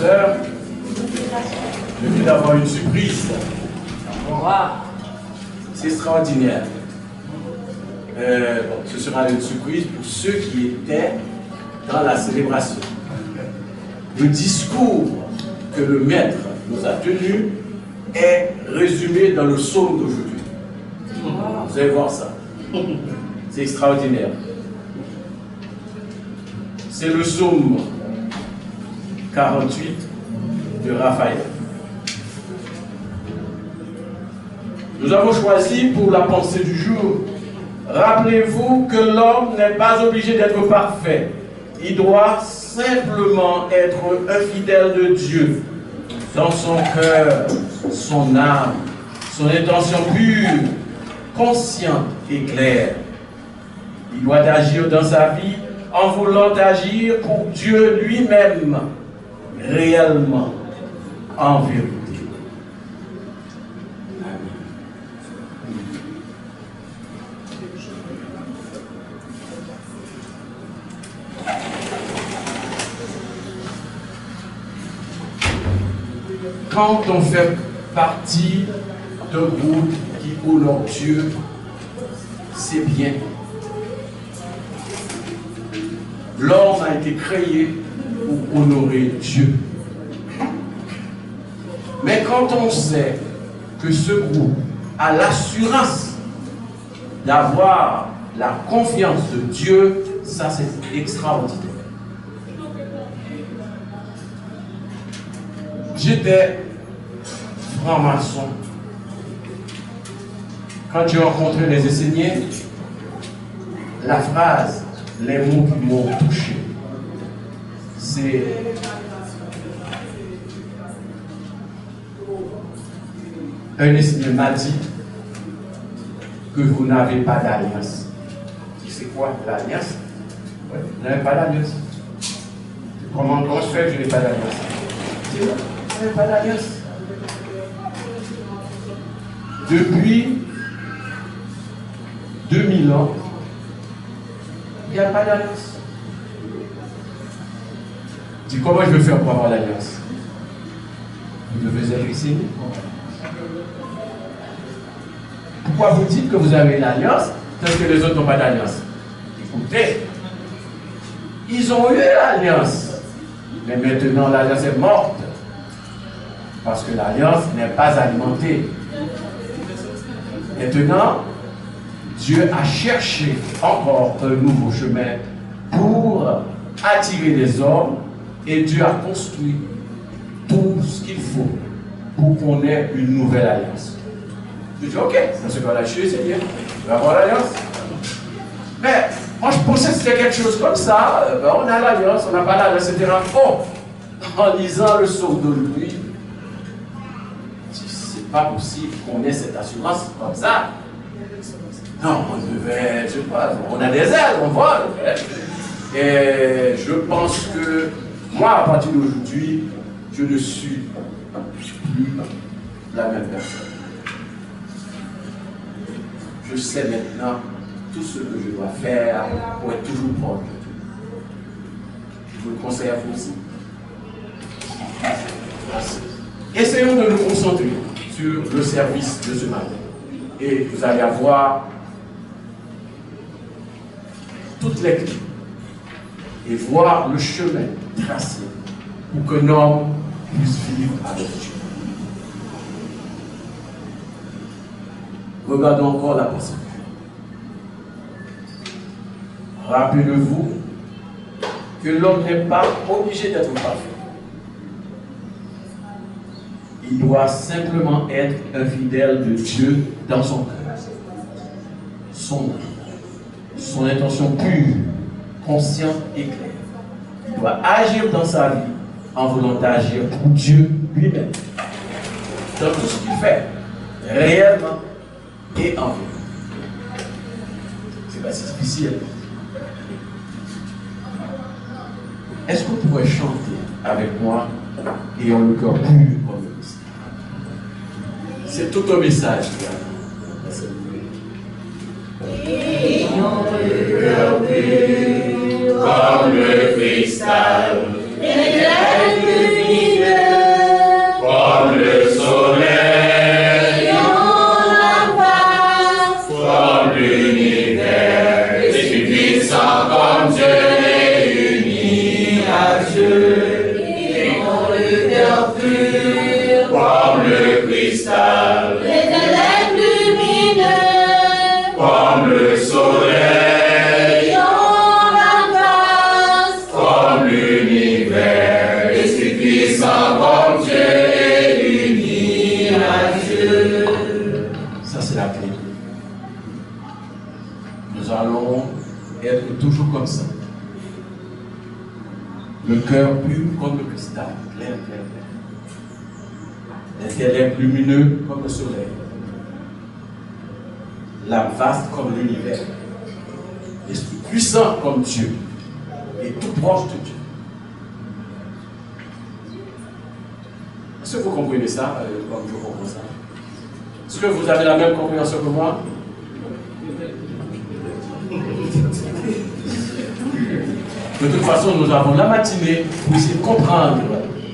sœurs, je viens d'avoir une surprise. C'est extraordinaire. Ce sera une surprise pour ceux qui étaient dans la célébration. Le discours que le maître nous a tenu est résumé dans le psaume d'aujourd'hui. Vous allez voir ça. C'est extraordinaire. C'est le psaume 48 de Raphaël. Nous avons choisi pour la pensée du jour, rappelez-vous que l'homme n'est pas obligé d'être parfait. Il doit simplement être un fidèle de Dieu dans son cœur, son âme, son intention pure, consciente et claire. Il doit agir dans sa vie en voulant agir pour Dieu lui-même, réellement, en vérité. Quand on fait partie d'un groupe qui honore Dieu, c'est bien. L'homme a été créé pour honorer Dieu. Mais quand on sait que ce groupe a l'assurance d'avoir la confiance de Dieu, ça c'est extraordinaire. J'étais franc-maçon. Quand j'ai rencontré les enseignants, la phrase, les mots qui m'ont touché, c'est un enseignant m'a dit que vous n'avez pas d'alliance. C'est quoi l'alliance? Ouais, vous n'avez pas d'alliance. Comment se fait que je n'ai pas d'alliance? Vous n'avez pas d'alliance. Depuis 2000 ans, il n'y a pas d'alliance. Dis comment je vais faire pour avoir l'alliance? Vous devez être ici. Pourquoi vous dites que vous avez l'alliance tandis que les autres n'ont pas d'alliance? Écoutez, ils ont eu l'alliance, mais maintenant l'alliance est morte parce que l'alliance n'est pas alimentée. Maintenant, Dieu a cherché encore un nouveau chemin pour attirer les hommes et Dieu a construit tout ce qu'il faut pour qu'on ait une nouvelle alliance. Je dis, ok, dans ce cas-là, je suis Seigneur, je vais avoir l'alliance. Mais moi, je pensais que c'était quelque chose comme ça, on a l'alliance, on n'a pas l'alliance, etc. Oh, en lisant le psaume d'aujourd'hui, c'est pas possible qu'on ait cette assurance comme ça. Non, on devait, je sais pas, on a des ailes, on vole. Et je pense que moi, à partir d'aujourd'hui, je ne suis plus la même personne. Je sais maintenant tout ce que je dois faire pour être toujours proche de Dieu. Je vous le conseille à vous aussi. Essayons de nous concentrer sur le service de ce matin. Et vous allez avoir toutes les clés et voir le chemin tracé pour qu'un homme puisse vivre avec Dieu. Regardons encore la pensée. Rappelez-vous que l'homme n'est pas obligé d'être parfait. Il doit simplement être un fidèle de Dieu dans son cœur, son intention pure, consciente et claire. Il doit agir dans sa vie en voulant agir pour Dieu lui-même. Dans tout ce qu'il fait, réellement et en vérité. C'est pas si difficile. Est-ce que vous pourrez chanter avec moi et en le cœur pur comme le Christ? C'est tout un message. Ayons le cœur pur comme le cristal, et l'aide Dieu, et ont le cœur pur, comme le cristal, les ténèbres lumineux, comme le soleil, ont la face, comme l'univers, l'Esprit puissant comme Dieu est uni à Dieu. Ça, c'est la clé. Nous allons être toujours comme ça. Le cœur pur comme le cristal, clair, clair, clair. Les ténèbres lumineux comme le soleil. L'âme vaste comme l'univers. L'esprit puissant comme Dieu. Et tout proche de Dieu. Est-ce que vous comprenez ça, comme je comprends ça? Est-ce que vous avez la même compréhension que moi? De toute façon, nous avons la matinée pour essayer de comprendre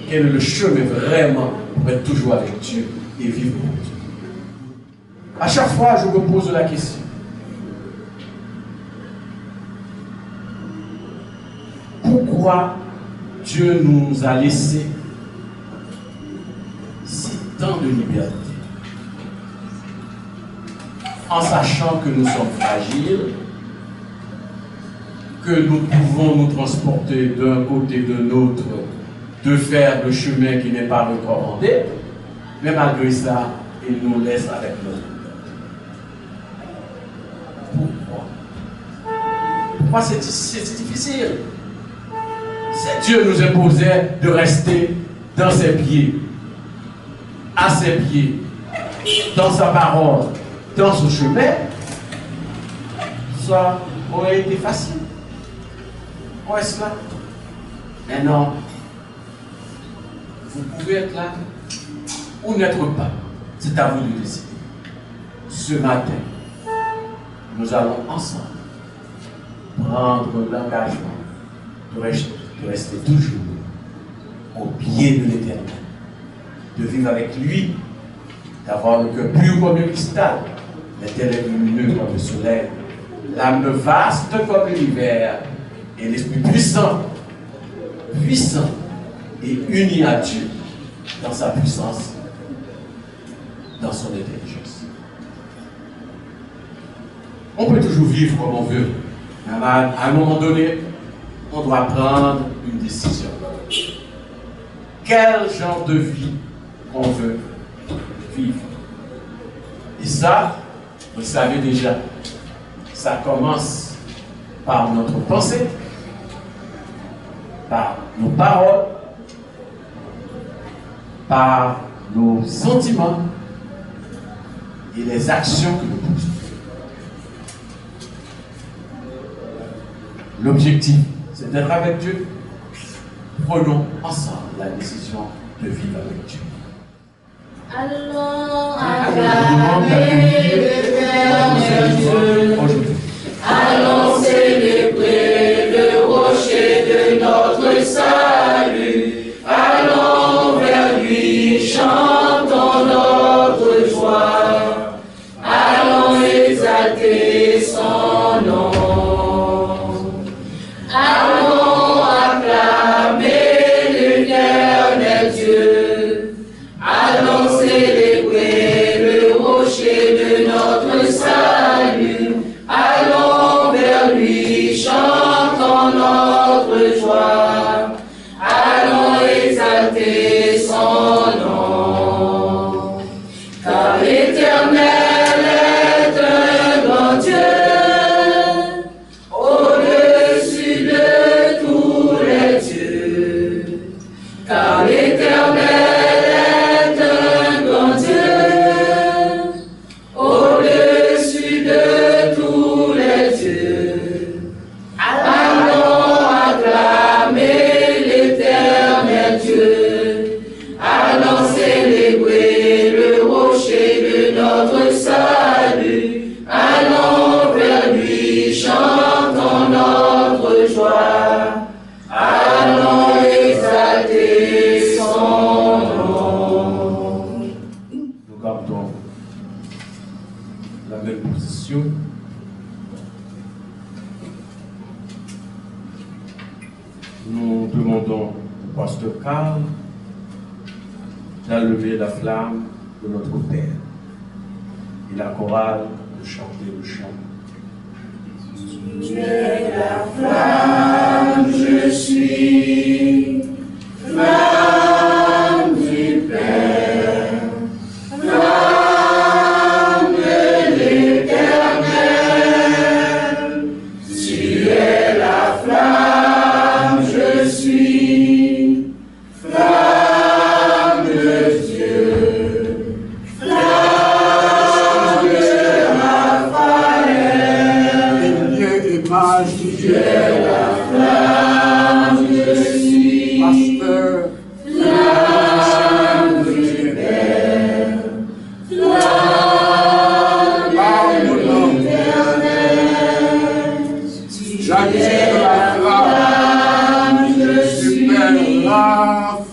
quel est le chemin vraiment pour être toujours avec Dieu et vivre pour Dieu. À chaque fois, je me pose la question. Pourquoi Dieu nous a laissé si tant de liberté, en sachant que nous sommes fragiles, que nous pouvons nous transporter d'un côté de l'autre, de faire le chemin qui n'est pas recommandé, mais malgré ça, il nous laisse avec nous. Pourquoi? Pourquoi c'est difficile? Si Dieu nous imposait de rester dans ses pieds, à ses pieds, dans sa parole, dans son chemin, ça aurait été facile. Où est-ce là? Mais non. Vous pouvez être là ou n'être pas. C'est à vous de décider. Ce matin, nous allons ensemble prendre l'engagement de rester toujours au pied de l'Éternel, de vivre avec lui, d'avoir le cœur pur comme le cristal, les ténèbres lumineux comme le soleil, l'âme vaste comme l'univers, et l'esprit puissant et uni à Dieu dans sa puissance, dans son intelligence. On peut toujours vivre comme on veut, mais à un moment donné, on doit prendre une décision. Quel genre de vie on veut vivre? Et ça, vous le savez déjà, ça commence par notre pensée, par nos paroles, par nos sentiments et les actions que nous posons. L'objectif, c'est d'être avec Dieu. Prenons ensemble la décision de vivre avec Dieu. Allons acclamer l'Éternel Dieu. Allons célébrer le rocher de notre salut. Allons vers lui, chantons notre joie. Allons exalter son nom. Allons acclamer l'Éternel Dieu. Allons célébrer le rocher de notre salut. demandons au pasteur Carl d'allumer la flamme de notre Père. Et la chorale de chanter le chant. Tu es la flamme, je suis flamme du Père, flamme de l'Éternel. Tu es la flamme, je suis flamme de Dieu, flamme de Raphaël. Tu es la flamme, je suis pasteur, flamme du Père, flamme de l'Éternel. Tu es la flamme, je suis la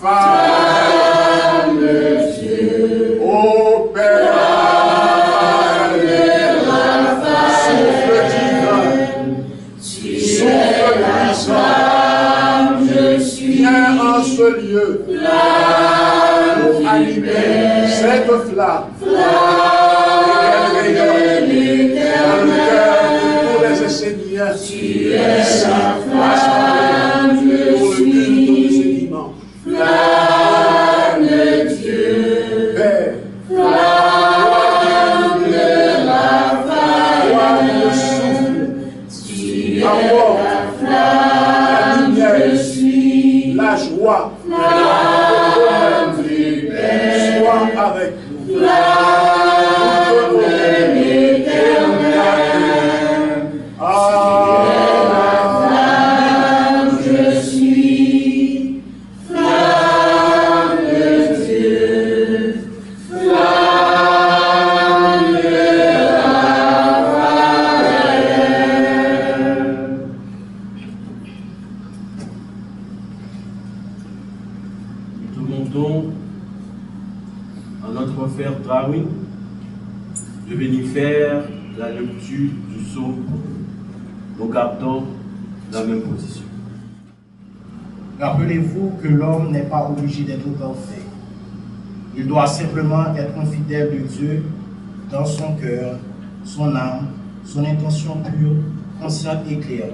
femme flamme de Dieu, au Père, tu es la flamme, je suis viens en ce lieu flamme pour allumer cette flamme flamme et de qu'elle rayonne dans le cœur de tous les Esséniens Tu es la flamme, je pour le culte de suis ce dimanche. flamme de Dieu, Père, flamme de toi le Raphaël. souffle, Tu es apporte la la flamme, lumière, je suis la joie, flamme du Père, sois avec nous. flamme de l'Éternel. Flamme, je suis flamme de Dieu, flamme de Raphaël. Nous demandons à notre frère Darwin de venir faire la lecture du psaume. Nous gardons la même position. Rappelez-vous que l'homme n'est pas obligé d'être parfait. Il doit simplement être un fidèle de Dieu dans son cœur, son âme, son intention pure, consciente et claire.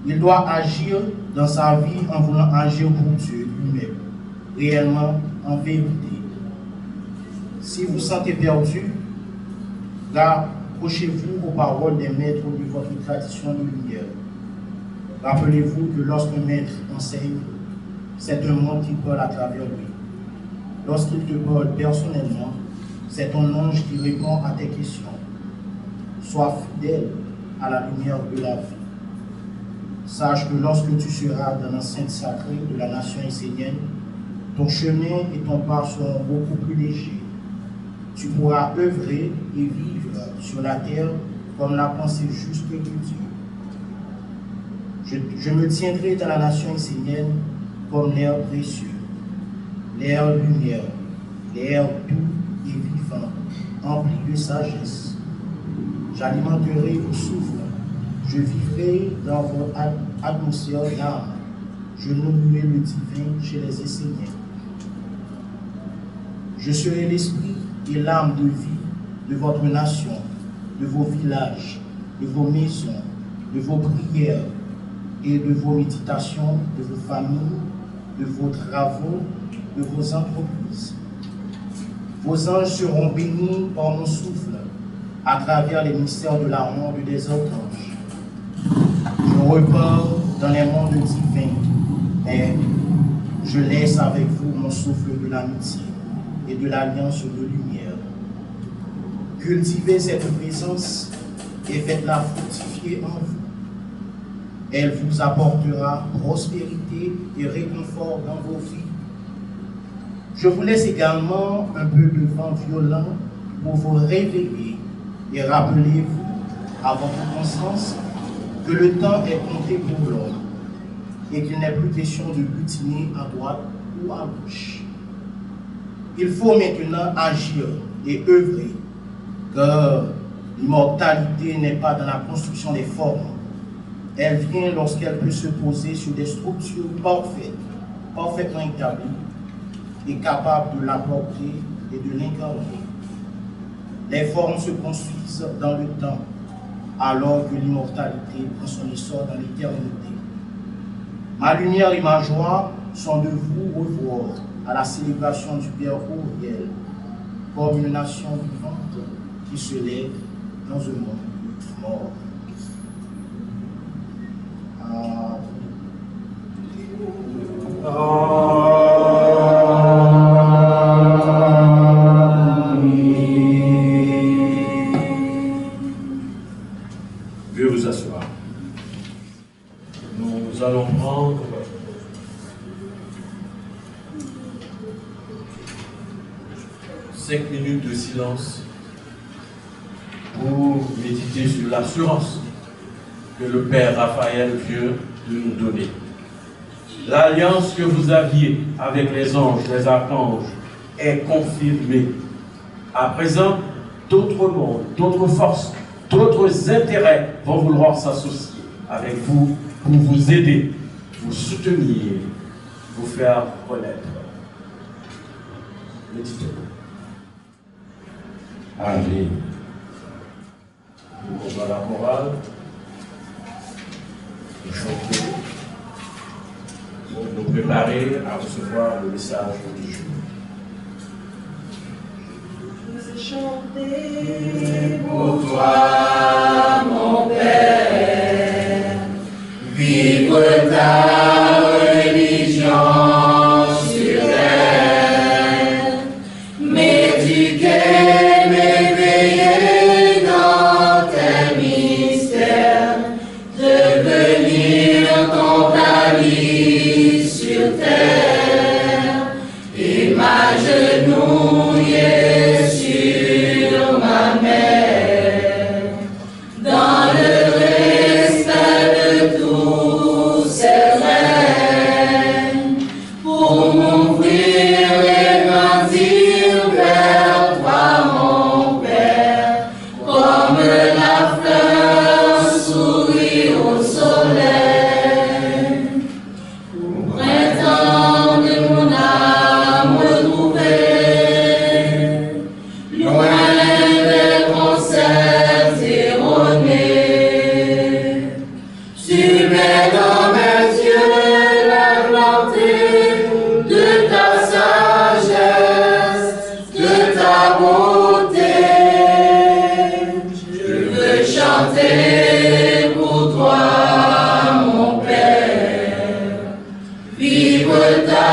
Il doit agir dans sa vie en voulant agir pour Dieu lui-même, réellement, en vérité. Si vous sentez perdu, accrochez-vous aux paroles des maîtres de votre tradition de lumière. Rappelez-vous que lorsqu'un maître enseigne, c'est un monde qui parle à travers lui. Lorsqu'il te parle personnellement, c'est ton ange qui répond à tes questions. Sois fidèle à la lumière de la vie. Sache que lorsque tu seras dans l'enceinte sacrée de la nation essénienne, ton chemin et ton pas seront beaucoup plus légers. Tu pourras œuvrer et vivre sur la terre comme la pensée juste de Dieu. Je me tiendrai dans la nation essénienne comme l'air précieux, l'air lumière, l'air doux et vivant, empli de sagesse. J'alimenterai vos souffles, je vivrai dans votre atmosphère d'âme, je nommerai le divin chez les Esséniens. Je serai l'esprit et l'âme de vie de votre nation, de vos villages, de vos maisons, de vos prières et de vos méditations, de vos familles, de vos travaux, de vos entreprises. Vos anges seront bénis par mon souffle à travers les mystères de la ronde des archanges. Je repars dans les mondes divins, mais je laisse avec vous mon souffle de l'amitié et de l'alliance de lumière. Cultivez cette présence et faites-la fructifier en vous. Elle vous apportera prospérité et réconfort dans vos vies. Je vous laisse également un peu de vent violent pour vous réveiller et rappelez-vous à votre conscience que le temps est compté pour l'homme et qu'il n'est plus question de butiner à droite ou à gauche. Il faut maintenant agir et Elle vient lorsqu'elle peut se poser sur des structures parfaites, parfaitement établies et capables de l'apporter et de l'incarner. Les formes se construisent dans le temps, alors que l'immortalité prend son essor dans l'éternité. Ma lumière et ma joie sont de vous revoir à la célébration du Père Auriel, comme une nation vivante qui se lève dans un monde mort. Veuillez vous asseoir. Nous allons prendre cinq minutes de silence pour méditer sur l'assurance que le Père Raphaël vient de nous donner. L'alliance que vous aviez avec les anges, les archanges, est confirmée. À présent, d'autres mondes, d'autres forces, d'autres intérêts vont vouloir s'associer avec vous pour vous aider, vous soutenir, vous faire connaître. Méditez. Allez. Nous allons à la morale. Nous chantons pour nous préparer à recevoir le message du jour. Chanter pour toi, mon Père, vivre ta religion sur terre, m'éduquer, m'éveiller dans tes mystères, devenir ton palis sur terre, et m'agenouiller sur ma mère, dans le respect de tous ses règnes, pour m'ouvrir et grandir vers toi, mon Père, comme la fleur sourit au soleil. Au printemps de mon âme retrouvée, loin des concepts erronés, tu mets dans mes yeux la clarté de ta sagesse, de ta beauté. Je veux chanter pour toi, mon Père, vivre ta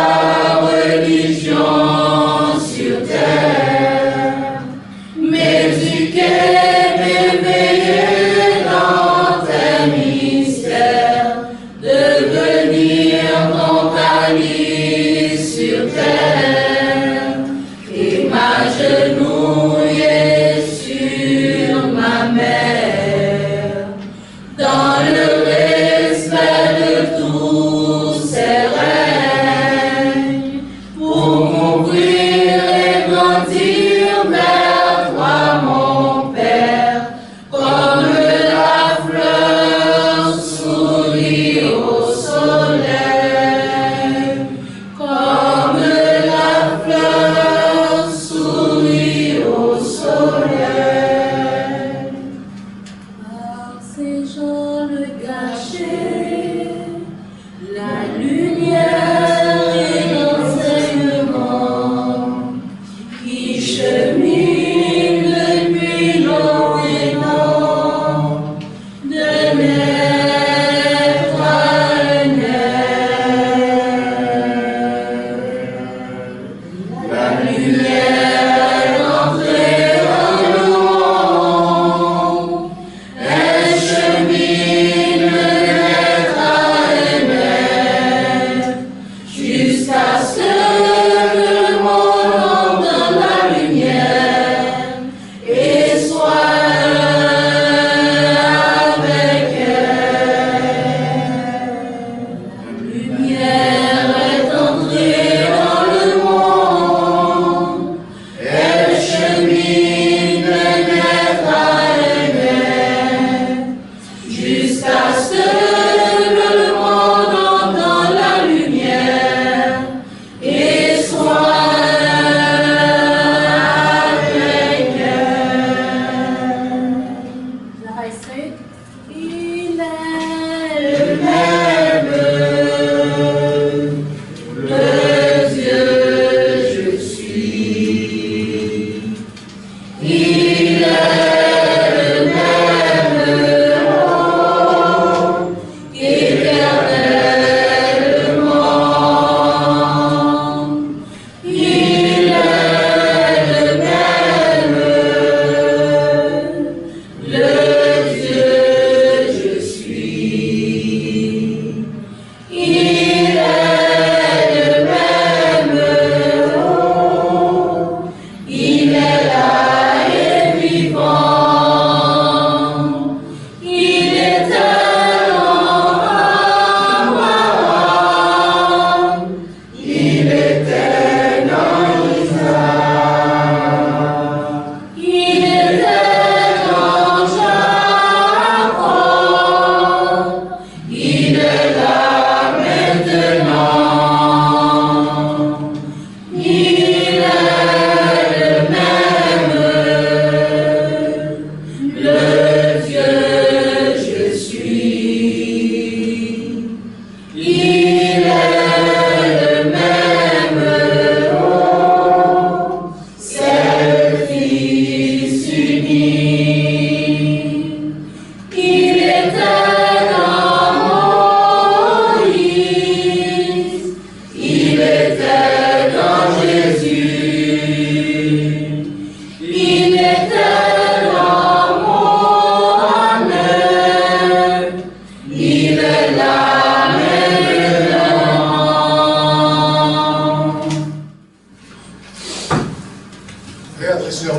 religion sur terre, m'éduquer, m'éveiller dans tes mystères, devenir ton calice sur terre, et m'agenouiller sur ma mère, dans le respect de tous ses règnes, pour m'ouvrir et grandir vers toi, mon Père, comme la fleur sourit au soleil, comme la fleur sourit au soleil. Par ces jambes cachées, la lumière et l'enseignement qui chemine depuis l'Orient, de naître à naître. La lumière est entrée dans le monde, elle chemine de naître à naître, jusqu'à ce que le monde entre dans la lumière et soit avec elle. La lumière est entrée dans le monde, elle chemine de naître à naître, jusqu'à ce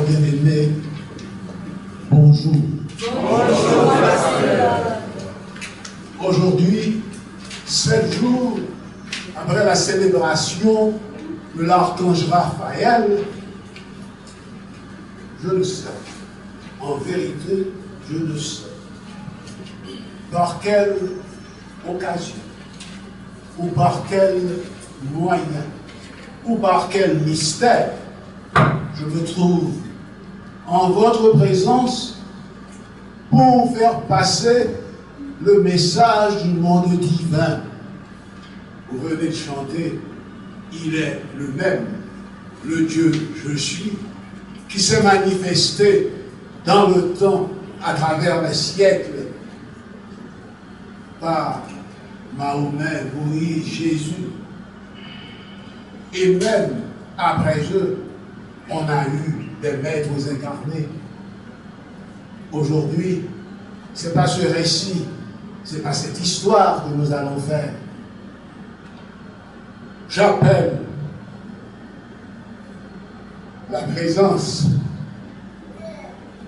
Frères bien-aimés, bonjour. Bonjour, pasteur. Aujourd'hui, 7 jours après la célébration de l'archange Raphaël, je le sais. En vérité, je le sais. Par quelle occasion, ou par quel moyen, ou par quel mystère, je me trouve en votre présence pour faire passer le message du monde divin. Vous venez de chanter, il est le même, le Dieu je suis, qui s'est manifesté dans le temps, à travers les siècles, par Mahomet, Moïse, Jésus. Et même après eux, on a eu des maîtres incarnés. Aujourd'hui, ce n'est pas ce récit, ce n'est pas cette histoire que nous allons faire. J'appelle la présence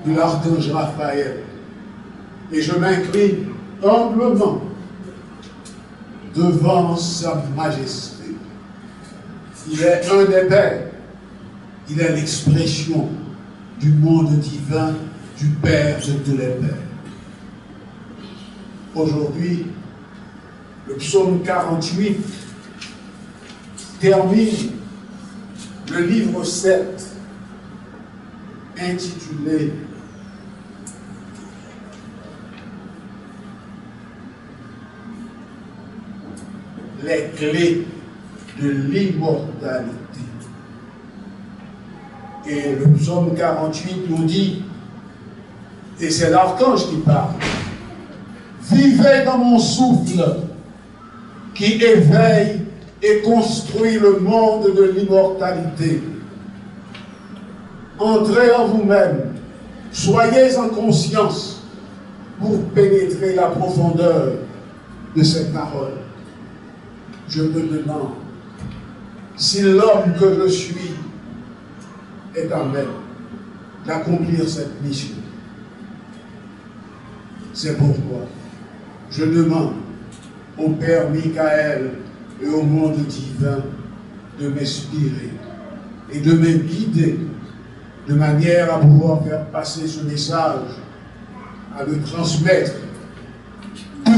de l'archange Raphaël et je m'incline humblement devant sa majesté. Il est un des pères, il est l'expression du monde divin, du Père de tous les pères. Aujourd'hui, le psaume 48 termine le livre 7 intitulé Les clés de l'immortalité. Et le psaume 48 nous dit, et c'est l'archange qui parle, vivez dans mon souffle qui éveille et construit le monde de l'immortalité. Entrez en vous-même, soyez en conscience pour pénétrer la profondeur de cette parole. Je me demande si l'homme que je suis est à même d'accomplir cette mission. C'est pourquoi je demande au Père Michael et au monde divin de m'inspirer et de me guider de manière à pouvoir faire passer ce message, à le transmettre pur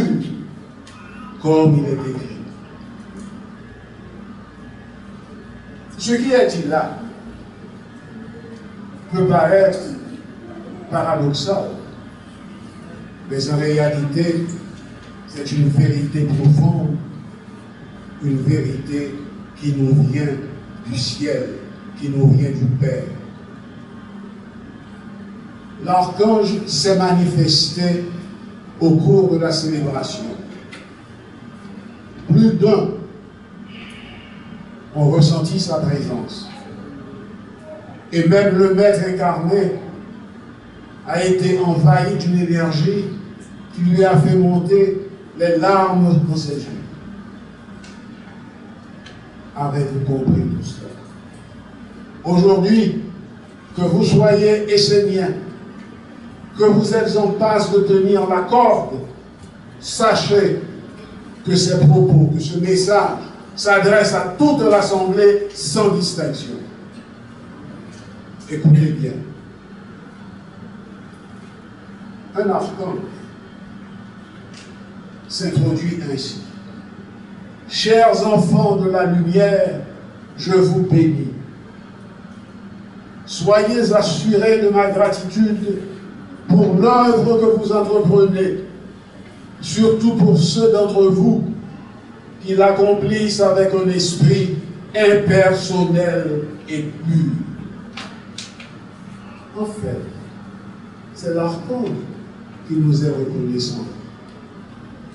comme il est écrit. Ce qui est dit là peut paraître paradoxal, mais en réalité, c'est une vérité profonde, une vérité qui nous vient du ciel, qui nous vient du Père. L'archange s'est manifesté au cours de la célébration. Plus d'un ont ressenti sa présence. Et même le Maître incarné a été envahi d'une énergie qui lui a fait monter les larmes dans ses yeux. Avez-vous compris tout cela? Aujourd'hui, que vous soyez esséniens, que vous êtes en passe de tenir la corde, sachez que ces propos, que ce message s'adresse à toute l'Assemblée sans distinction. Écoutez bien. Un archange s'introduit ainsi. Chers enfants de la lumière, je vous bénis. Soyez assurés de ma gratitude pour l'œuvre que vous entreprenez, surtout pour ceux d'entre vous qui l'accomplissent avec un esprit impersonnel et pur. En fait, c'est l'archange qui nous est reconnaissant.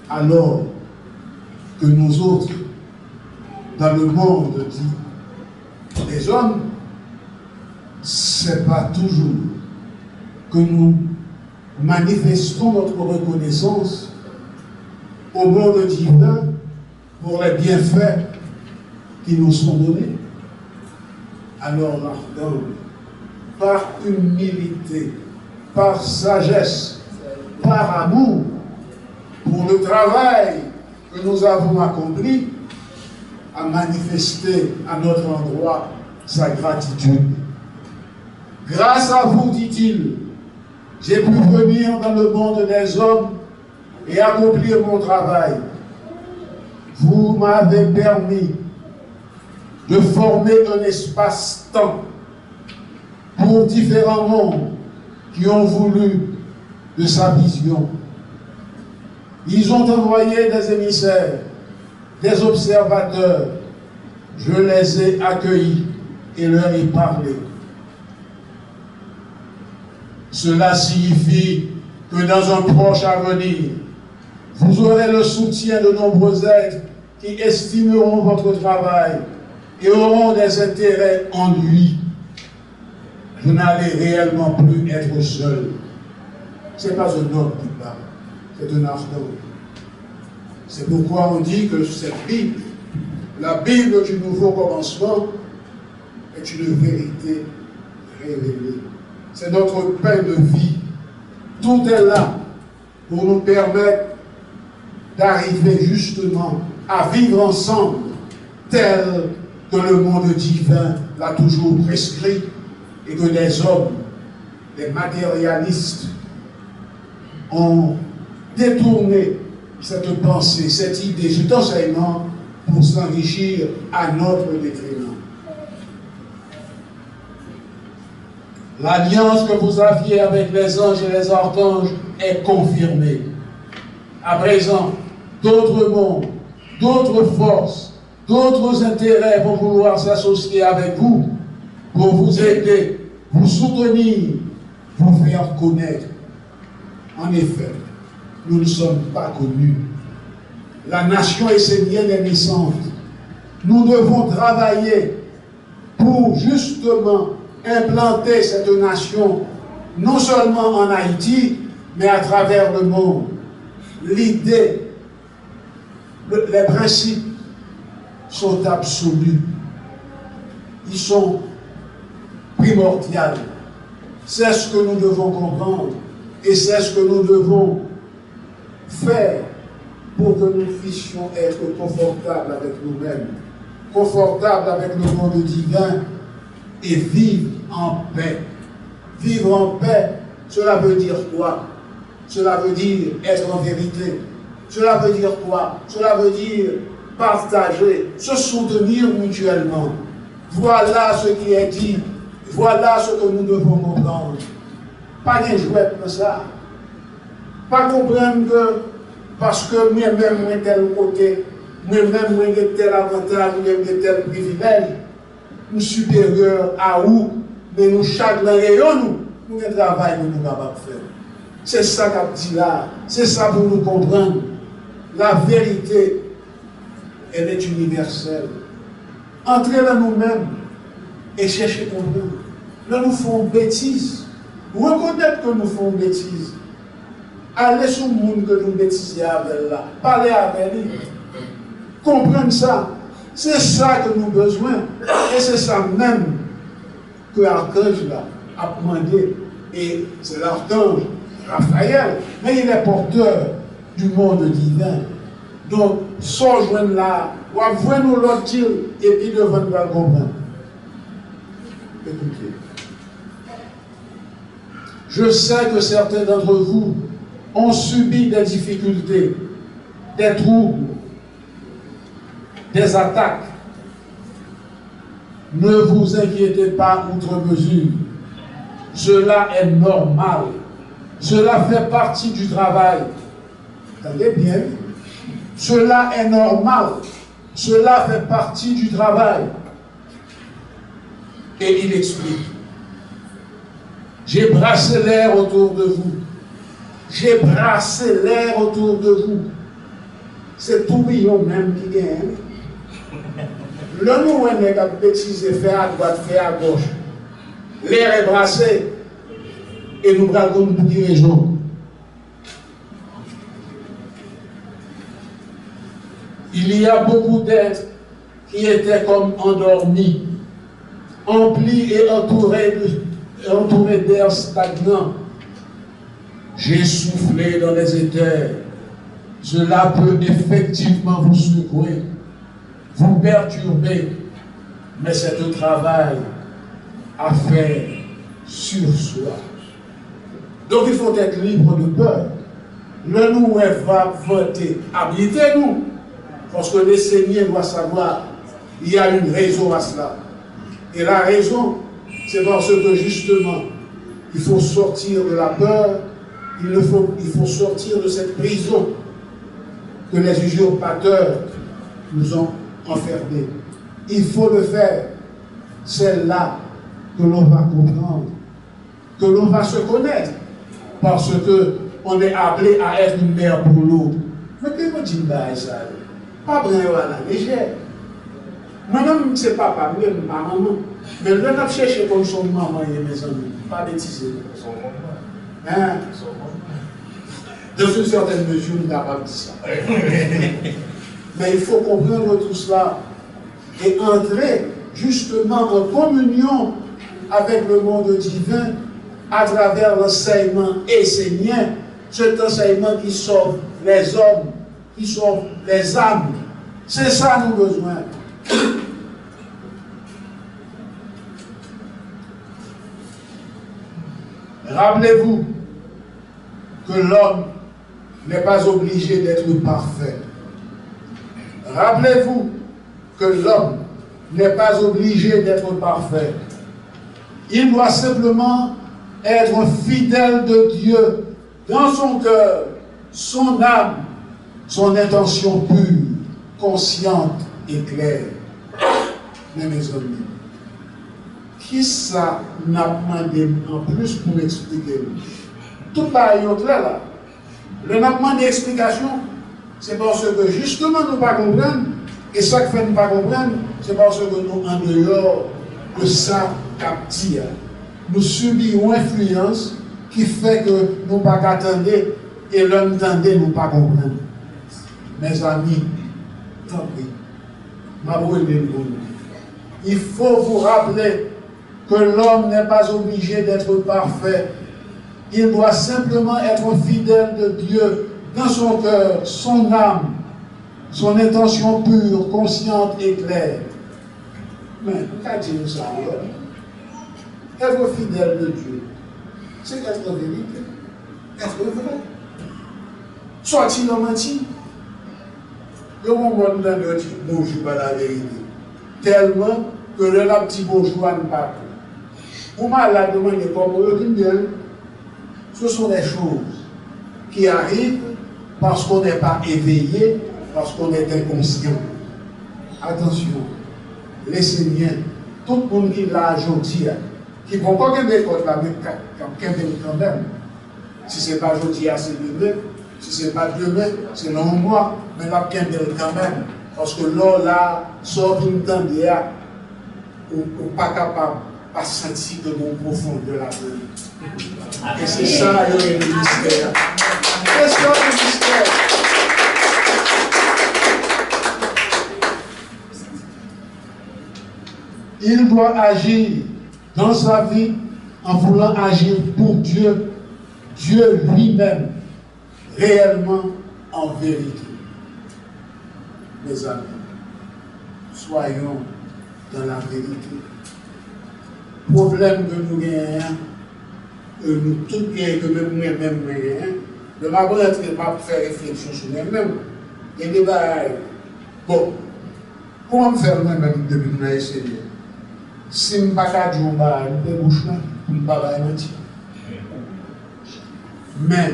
Alors que nous autres, dans le monde dit des hommes, c'est pas toujours que nous manifestons notre reconnaissance au monde divin pour les bienfaits qui nous sont donnés. Alors l'archange par humilité, par sagesse, par amour pour le travail que nous avons accompli, à manifester à notre endroit sa gratitude. Grâce à vous, dit-il, j'ai pu venir dans le monde des hommes et accomplir mon travail. Vous m'avez permis de former un espace-temps pour différents mondes qui ont voulu de sa vision. Ils ont envoyé des émissaires, des observateurs. Je les ai accueillis et leur ai parlé. Cela signifie que dans un proche avenir, vous aurez le soutien de nombreux êtres qui estimeront votre travail et auront des intérêts en lui. Vous n'allez réellement plus être seul. Ce n'est pas un homme qui parle, c'est un archange. C'est pourquoi on dit que cette Bible, la Bible du nouveau commencement, est une vérité révélée. C'est notre pain de vie. Tout est là pour nous permettre d'arriver justement à vivre ensemble tel que le monde divin l'a toujours prescrit et que les hommes, les matérialistes, ont détourné cette pensée, cette idée, cet enseignement pour s'enrichir à notre détriment. L'alliance que vous aviez avec les anges et les archanges est confirmée. À présent, d'autres mondes, d'autres forces, d'autres intérêts vont vouloir s'associer avec vous pour vous aider, vous soutenir, vous faire connaître. En effet, nous ne sommes pas connus. La nation essénienne est naissante. Nous devons travailler pour justement implanter cette nation, non seulement en Haïti, mais à travers le monde. L'idée, les principes sont absolus. Ils sont primordiaux. C'est ce que nous devons comprendre et c'est ce que nous devons faire pour que nous puissions être confortables avec nous-mêmes, confortables avec le monde divin et vivre en paix. Vivre en paix, cela veut dire quoi? Cela veut dire être en vérité. Cela veut dire quoi? Cela veut dire partager, se soutenir mutuellement. Voilà ce qui est dit. Voilà ce que nous devons comprendre. Pas de jouet comme ça. Pas comprendre que parce que moi-même, moi tel côté, moi-même, moi j'ai tel avantage, moi j'ai tel privilège, nous supérieurs à vous, mais nous chaque rayon, nous avons un travail que nous sommes capables de faire. C'est ça qu'a dit là, c'est ça pour nous comprendre. La vérité, elle est universelle. Entrez dans nous-mêmes et cherchez à comprendre. Là, nous faisons bêtises. Reconnaître que nous faisons bêtises. Allez sur le monde que nous bêtisions avec là. Parlez avec lui. Comprendre ça. C'est ça que nous avons besoin. Et c'est ça même que l'archange là a demandé. Et c'est l'archange Raphaël. Mais il est porteur du monde divin. Donc, sans joindre là, ou à voir nous l'autre dire, et puis devant nous comprendre. Écoutez. Je sais que certains d'entre vous ont subi des difficultés, des troubles, des attaques. Ne vous inquiétez pas outre mesure. Cela est normal. Cela fait partie du travail. Attendez bien. Cela est normal. Cela fait partie du travail. Et il explique. J'ai brassé l'air autour de vous. J'ai brassé l'air autour de vous. C'est tourbillon même qui gagne. Le nous, on est à bêtiser, faire à droite, faire à gauche. L'air est brassé. Et nous bravons pour dirigeons. Il y a beaucoup d'êtres qui étaient comme endormis, emplis et entourés entouré d'air stagnant. J'ai soufflé dans les éthers. Cela peut effectivement vous secouer, vous perturber, mais c'est un travail à faire sur soi. Donc il faut être libre de peur. Le nous va voter, habitez-nous, parce que le Seigneur doit savoir, il y a une raison à cela. Et la raison, c'est parce que justement, il faut sortir de la peur, il faut sortir de cette prison que les usurpateurs nous ont enfermés. Il faut le faire. C'est là que l'on va comprendre, que l'on va se connaître, parce qu'on est appelé à être une mère pour l'autre. Mais qu'est-ce que tu dis ça? Pas vraiment à la légère. Moi-même, c'est papa, même ma maman. Mais le n'a cherché comme son maman et mes amis. Pas bêtiser. Hein? Dans une certaine mesure, on n'a pas dit ça. Mais il faut comprendre tout cela et entrer justement en communion avec le monde divin à travers l'enseignement essénien, cet enseignement qui sauve les hommes, qui sauve les âmes. C'est ça nous besoin. Rappelez-vous que l'homme n'est pas obligé d'être parfait. Rappelez-vous que l'homme n'est pas obligé d'être parfait. Il doit simplement être fidèle de Dieu dans son cœur, son âme, son intention pure, consciente et claire. Mais mes amis, qui ça n'a demandé en plus pour expliquer? Tout le clair là. Le n'a demandé d'explication, c'est parce que justement nous ne pas comprendre, et ça qui fait nous ne pas comprendre, c'est parce que nous en dehors de ça captive. Nous subissons une influence qui fait que nous ne pas attendre et l'homme tendait nous ne pas comprendre. Mes amis, tant pis, il faut vous rappeler que l'homme n'est pas obligé d'être parfait. Il doit simplement être fidèle de Dieu dans son cœur, son âme, son intention pure, consciente et claire. Mais, qu'est-ce que ça veut? Être fidèle de Dieu, c'est être vérité, être vrai. Sortir dans mentir. Le moment où on dit bonjour à la vérité, tellement que le petit bonjour à ne pas. Pour moi, la demande est comme ce sont des choses qui arrivent parce qu'on n'est pas éveillé, parce qu'on est inconscient. Attention, les Seigneurs, tout le monde qui l'a aujourd'hui, qui ne vont pas gagner l'école là, mais quand même. Si ce n'est pas aujourd'hui, c'est demain. Si ce n'est pas demain, c'est dans un mois, mais on va gagner quand même. Parce que là, sort une tendance, on n'est pas capable de sentir de mon profond de la vie. Et c'est ça le ministère. C'est ça le ministère. Il doit agir dans sa vie en voulant agir pour Dieu, Dieu lui-même, réellement en vérité. Mes amis, soyons dans la vérité. Problème que nous gagnons, nous tous gagnons, que même moi-même gagnons, je ne vais pas faire réflexion sur moi-même. Et des bagailles. Bon, comment faire moi-même depuis que je essayé? Si je ne suis pas capable de dire, je vais boucher, je ne vais pas mentir. Mais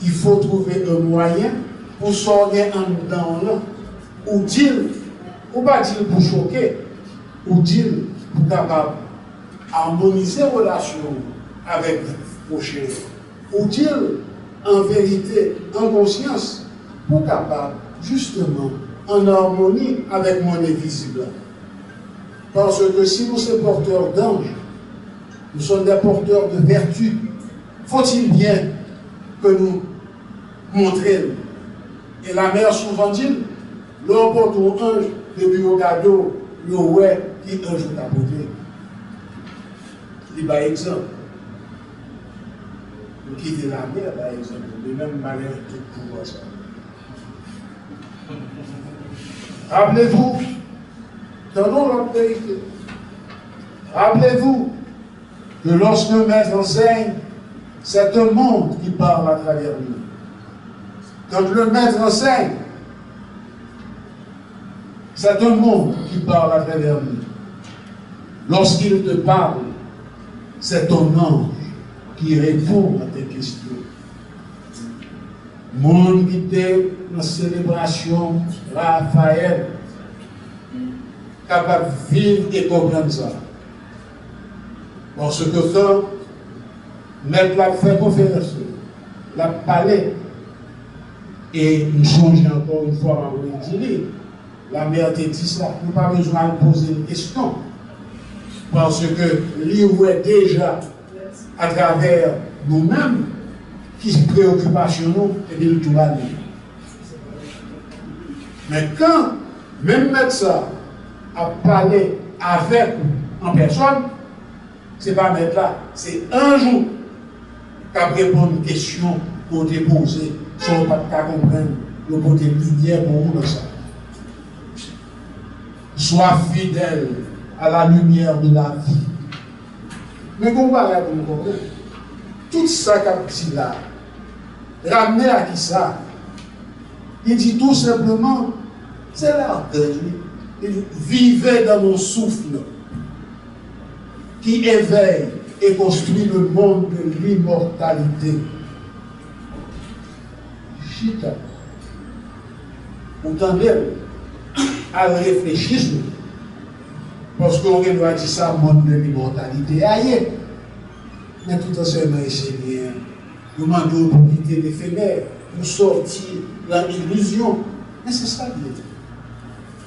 il faut trouver un moyen pour sortir en dedans là, ou dire, ou pas dire pour choquer, ou dire pour capable harmoniser la relation avec vos prochains, ou dire en vérité, en conscience, pour capable justement en harmonie avec mon invisible. Parce que si nous sommes porteurs d'anges, nous sommes des porteurs de vertu, faut-il bien que nous montrions. Et la mère souvent dit, l'on porte au ange, depuis au cadeau, le ouais, qui ange t'a porté. Il va exemple. Pour quitter la mer, par exemple, de même malheur tout pouvoir ça. Rappelez-vous, donnons notre vérité. Rappelez-vous que lorsque le maître enseigne, c'est un monde qui parle à travers lui. Quand le maître enseigne, c'est un monde qui parle à travers lui. Lorsqu'il te parle, c'est ton ange qui répond à tes questions. Monde qui était dans la célébration, Raphaël, capable de vivre et comprendre ça. Parce que quand Maître l'a fait conférence, l'a parlé, et nous songeons encore une fois, on dit, la mère te dit ça, nous n'avons pas besoin de poser une question. Parce que l'île est déjà à travers nous-mêmes qui se préoccupation nous et de tout la nuit. Mais quand même médecin a parlé avec nous en personne, ce n'est pas mettre là, c'est un jour qu'à répondre à une question pour te poser, sans pas te comprendre, le côté lumière pour vous dans ça. Sois fidèle à la lumière de la vie. Mais comparez pour nous comprendre. Tout ça qu'a dit là, ramener à qui ça? Il dit tout simplement, c'est l'art de lui. Il dit, vivez dans mon souffle qui éveille et construit le monde de l'immortalité. Chita. Vous entendez? À réfléchir. Parce qu'on doit dire ça, monde de l'immortalité. Aïe. Mais tout en seulement, Seigneur, nous demandons pour quitter l'éphémère, pour sortir dans l'illusion. Mais c'est ça qu'il dit.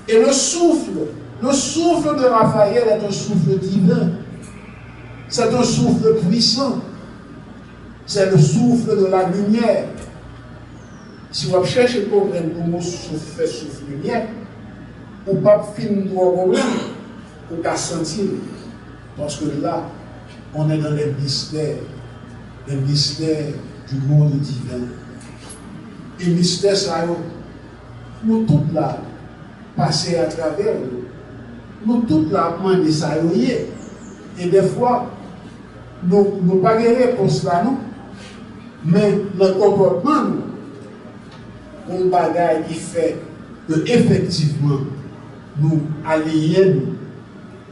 Et le souffle de Raphaël est un souffle divin. C'est un souffle puissant. C'est le souffle de la lumière. Si vous cherchez à comprendre comment souffle fait souffle lumière, ou pas finir de problème, ou qu'à sentir. Parce que là, on est dans les mystères du monde divin. Et mystère, ça, nous tous là, passer à travers nous tous là, demander ça, et des fois, nous ne pas de réponse là, non, mais le comportement, nous, un bagage qui fait que effectivement, nous allions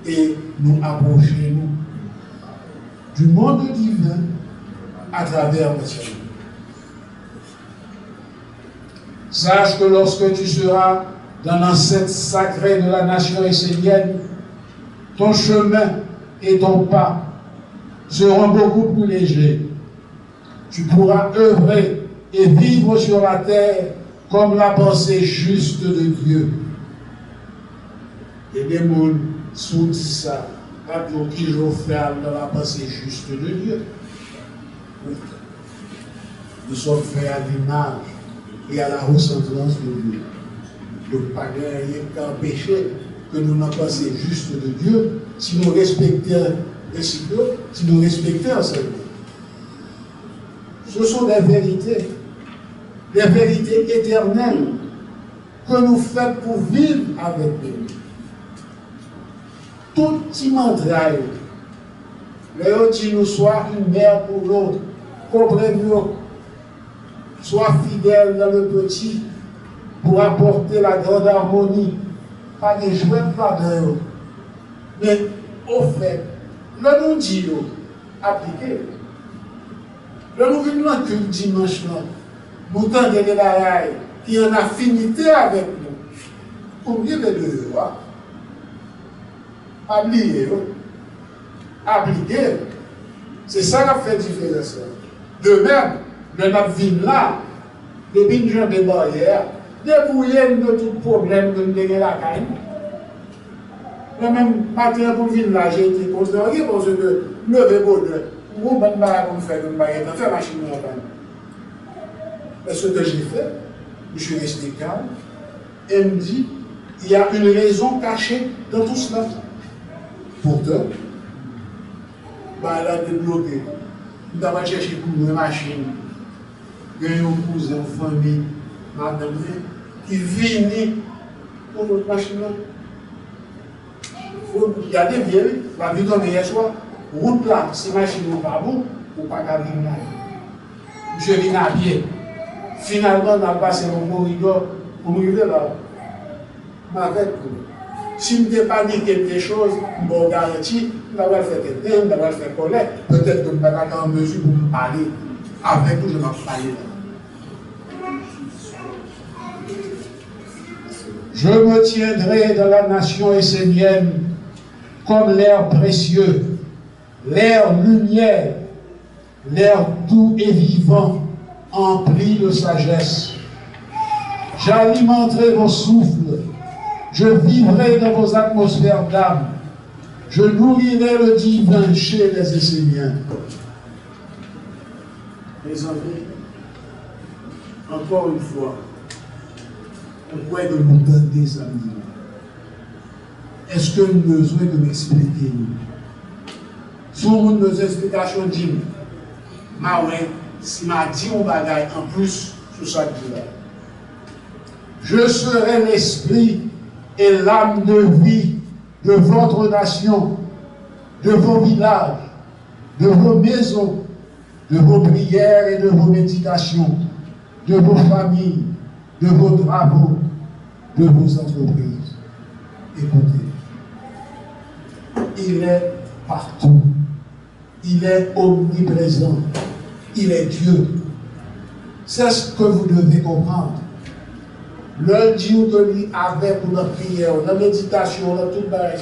et nous approchons du monde divin à travers le ciel. Sache que lorsque tu seras dans l'ancêtre sacré de la nation essénienne, ton chemin et ton pas seront beaucoup plus légers. Tu pourras œuvrer et vivre sur la terre comme la pensée juste de Dieu. Et des mots sous ça, pas qui je faire dans la pensée juste de Dieu. Nous sommes faits à l'image et à la ressemblance de Dieu. Donc, pas rien qu'un péché que nous n'avons pas juste de Dieu si nous respectons réciproque, si nous respectons ensemble. Ce sont des vérités éternelles que nous faisons pour vivre avec nous. Tout petit mantra, le dit nous soit une mère pour l'autre, comprenez-nous, sois fidèle dans le petit pour apporter la grande harmonie, pas de jouer là-dedans. Mais au fait, le nous dit, appliquez. Le nous venons que dimanche, nous tendons des bagailles qui ont affinité avec nous. Combien de deux, appliquer. C'est ça qui a fait différence. De même, le navire là, depuis une jambe de barrière, débrouiller de tout problème que nous avons la caille. Le même matin pour venir là, j'ai été considéré parce que lever bonheur. Ou ben bah on fait une baguette, on fait machine en panne. Mais ce que j'ai fait, je suis resté calme et me dit, il y a une raison cachée dans tout cela. Pourtant, bah, elle a débloqué nous avons cherché pour une machine. Il y a un cousin, une famille, madame, qui vient pour notre machine. Il faut regarder bien, la vie de hier soir, route là, si machine n'est pas bon, ou pas qu'à venir là. Je viens à pied. Finalement, on a passé mon corridor pour arriver là. Avec si je ne panique quelque chose, je garantis, je vais faire quelque chose, je vais faire collecte. Peut-être que je ne vais pas être en mesure pour parler. Avec vous, je vais parler. Je me tiendrai dans la nation essénienne comme l'air précieux, l'air lumière, l'air doux et vivant, empli de sagesse. J'alimenterai vos souffles, je vivrai dans vos atmosphères d'âme, je nourrirai le divin chez les Esséniens. Mes amis, encore une fois, pourquoi de nous donner des amis? Est-ce que nous avons besoin de m'expliquer? Sur nos explications, dit, si m'a dit on bagaille en plus sur ça là. Je serai l'esprit et l'âme de vie de votre nation, de vos villages, de vos maisons, de vos prières et de vos méditations, de vos familles, de vos travaux, de vos entreprises. Écoutez, il est partout. Il est omniprésent. Il est Dieu. C'est ce que vous devez comprendre. Le Dieu que lui avait pour notre prière, notre méditation, notre toute barrière.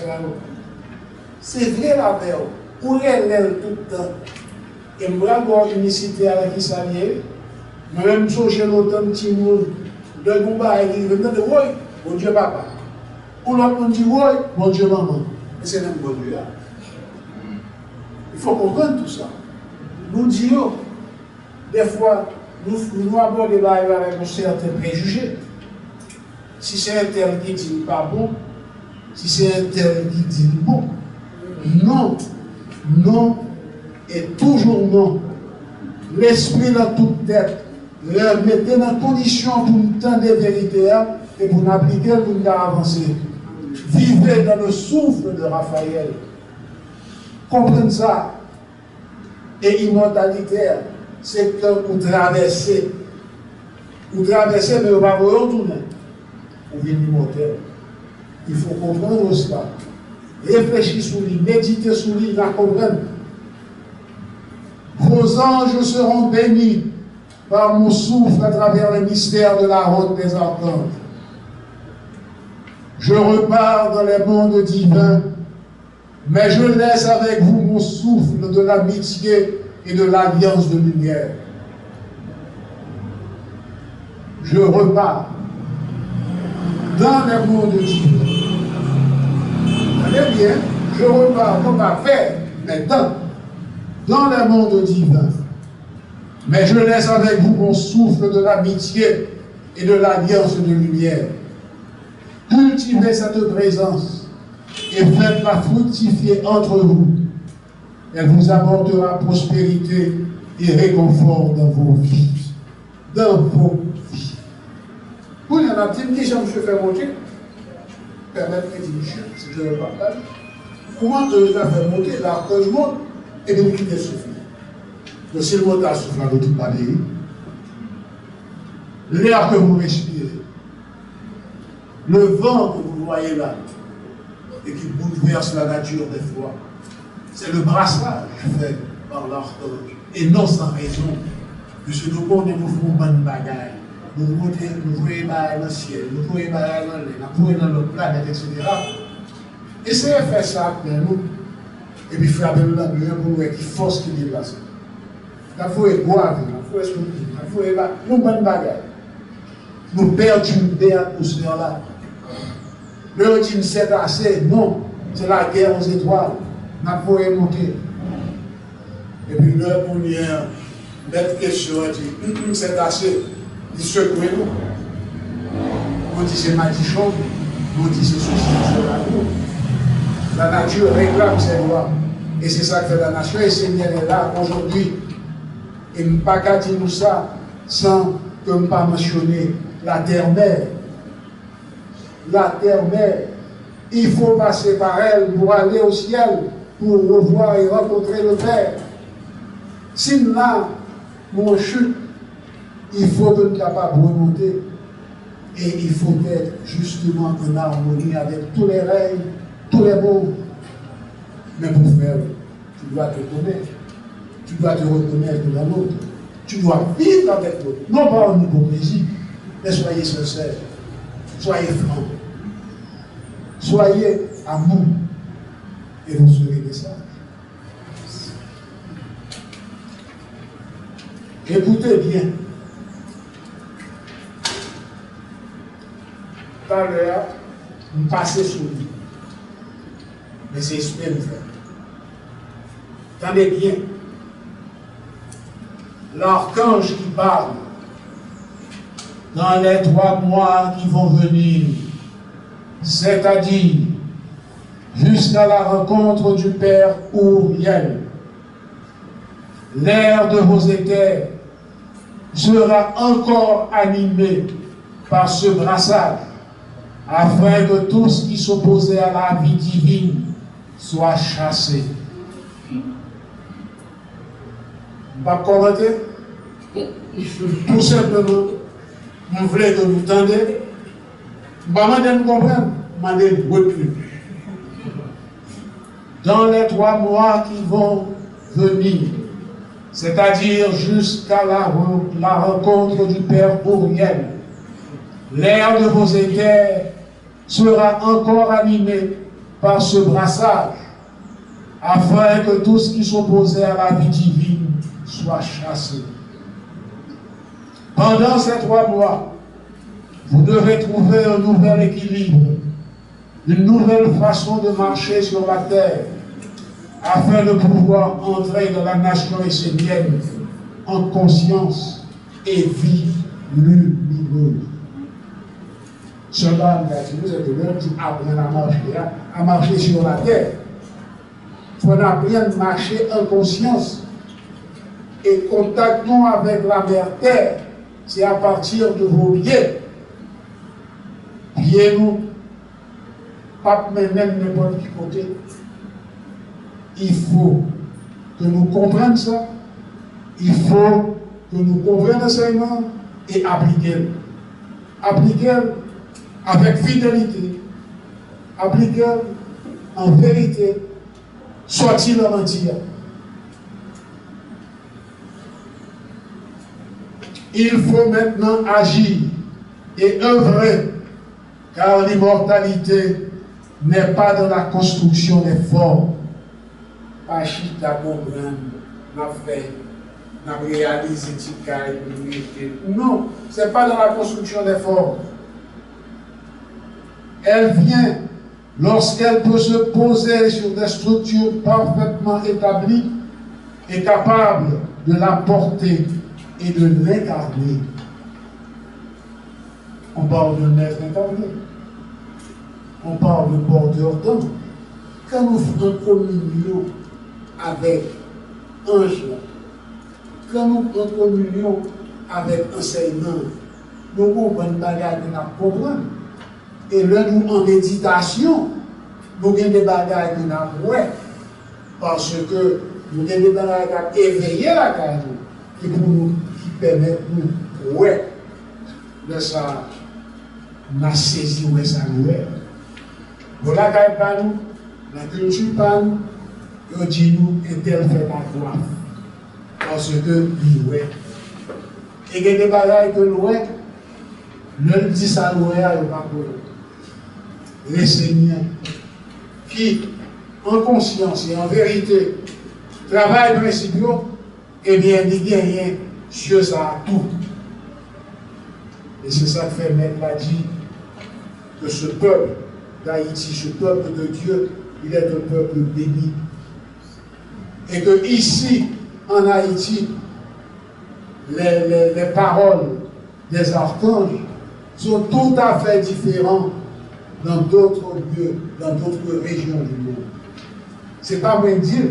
C'est vrai la paix. Où est elle tout le temps? Et moi, j'ai une unicité avec qui ça vient. Moi-même, je suis longtemps petit monde. De Gouba, il dit, oui, mon Dieu papa. Ou l'autre dit, oui, mon Dieu maman. Et c'est même bon Dieu là. Il faut comprendre tout ça. Nous disons, des fois, nous abordons les barrières avec un certain préjugé. Si c'est un tel qui dit pas bon, si c'est un tel qui dit bon, non, non et toujours non. L'esprit dans toute tête, le mettez dans condition pour nous tendre des vérités et pour nous appliquer pour nous avancer. Vivez dans le souffle de Raphaël. Comprenez ça. Et immortalitaire, c'est que vous traversez. Vous traversez, mais vous ne pouvez pas retourner. Vous venez immortel. Il faut comprendre cela. Réfléchissez sur lui, méditez sur lui, la comprendre. Vos anges seront bénis par mon souffle à travers les mystères de la route des archanges. Je repars dans les mondes divins, mais je laisse avec vous mon souffle de l'amitié et de l'alliance de lumière. Je repars dans les mondes divins. Allez bien, je repars comme à faire, mais dans les mondes divins. Mais je laisse avec vous mon souffle de l'amitié et de l'alliance de lumière. Cultivez cette présence et faites-la fructifier entre vous. Elle vous apportera prospérité et réconfort dans vos vies. Dans vos vies. Vous, il y en a une petite question que je fais monter. Permettez-moi de dire, si je le partage. Comment je la fais monter, là, que je monte, et de quitter le souffle. Donc, si le moteur souffle, vous tout pas dire. L'air que vous respirez, le vent que vous voyez là, et qui bouleverse la nature des fois, c'est le brassage fait par l'archange, et non sans raison, puisque nous connaissons, nous faisons bonne bagaille, nous voyons dans le ciel, nous voyons dans l'air, nous voyons dans notre planète, etc. Essayez de faire ça pour nous, et puis frappez-nous dans le mur pour voir qui force qui déplace. Il faut être boire, il faut être nous bonne bagaille. Nous perturber l'atmosphère là. Le dit c'est assez, non, c'est la guerre aux étoiles. Nous pouvons monter. Et puis là, pour nous, mettre question, dit, c'est assez, il secoue nous. On dit c'est matichon, on dit c'est ceci, c'est la cour. La nature réclame ses lois. Et c'est ça que fait la nation. Et Seigneur est là aujourd'hui Et je ne peux pas dire nous ça sans que je ne pas mentionner la terre-mère. La terre-mère, il faut passer par elle pour aller au ciel, pour revoir et rencontrer le Père. Si là, mon chute, il faut être capable de remonter. Et il faut être justement en harmonie avec tous les règles, tous les mots. Mais pour faire, tu dois te connaître. Tu dois te reconnaître dans l'autre. Tu dois vivre avec l'autre. Non pas en hypocrisie, mais soyez sincères. Soyez francs. Soyez amour. Et vous serez des sages. Écoutez bien. Tout à l'heure, nous passons sur lui. Mais c'est ce même fait. Attendez bien. L'archange qui parle dans les 3 mois qui vont venir, c'est-à-dire jusqu'à la rencontre du Père Uriel, l'air de vos éthers sera encore animé par ce brassage, afin que tous qui s'opposaient à la vie divine soient chassés. On va commenter. Tout simplement, vous voulez que vous tendez. Maman de nous comprendre, maman de recul. Dans les 3 mois qui vont venir, c'est-à-dire jusqu'à la rencontre du Père Uriel, l'air de vos éthers sera encore animé par ce brassage, afin que tous qui s'opposaient à la vie divine soient chassés. Pendant ces 3 mois, vous devez trouver un nouvel équilibre, une nouvelle façon de marcher sur la terre, afin de pouvoir entrer dans la nation essénienne en conscience et vie lumineuse. Cela, vous êtes l'homme qui apprend à marcher sur la terre. Il faut apprendre à marcher en conscience. Et contactons avec la mère terre. C'est à partir de vos pieds. Pieds nous, pas même n'importe quel côté. Il faut que nous comprenions ça. Il faut que nous comprenions l'enseignement et appliquer. Appliquer avec fidélité. Appliquer en vérité. Sortir le mentir. Il faut maintenant agir et œuvrer, car l'immortalité n'est pas dans la construction des formes. Pas chita comprendre, n'a fait, n'a réalisé non, ce n'est pas dans la construction des formes. Elle vient lorsqu'elle peut se poser sur des structures parfaitement établies et capables de la porter et de l'incarner. On parle de être incarné. On parle de porteur d'âme. Quand nous faisons communion avec ange, quand nous prenons communion avec enseignement, nous comprenons des bagages que nous comprenons. Et là, nous en méditation, nous avons des bagages que nous avons, parce que nous avons des bagages qui éveillent la carrière, qui permettent nous, ouais, de ça, nous saisir, ouais, ça nous est. Voilà, quand nous, la culture, nous, on dit nous, et tel fait la voix. Parce que, ouais. Et il y a des bagages que nous, ouais, le dit ça, nous, ouais, pas pour les seigneurs qui, en conscience et en vérité, travaillent principaux, eh bien, il n'y a rien sur ça à tout. Et c'est ça que fait Maître l'a dit, que ce peuple d'Haïti, ce peuple de Dieu, il est un peuple béni. Et que ici, en Haïti, les paroles des archanges sont tout à fait différentes dans d'autres lieux, dans d'autres régions du monde. Ce n'est pas moi dire,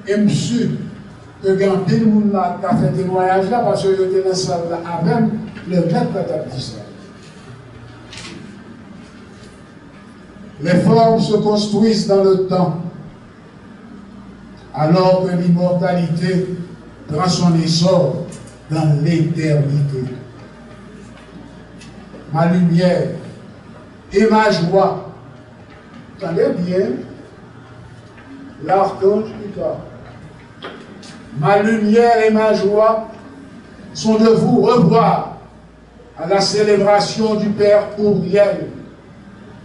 et monsieur, que quand il monde là qui a fait témoignage là, parce que j'étais dans la salle là, avec le maître qui dit ça. Les formes se construisent dans le temps, alors que l'immortalité prend son essor dans l'éternité. Ma lumière et ma joie, attendez bien, l'archange Michael. Ma lumière et ma joie sont de vous revoir à la célébration du Père Uriel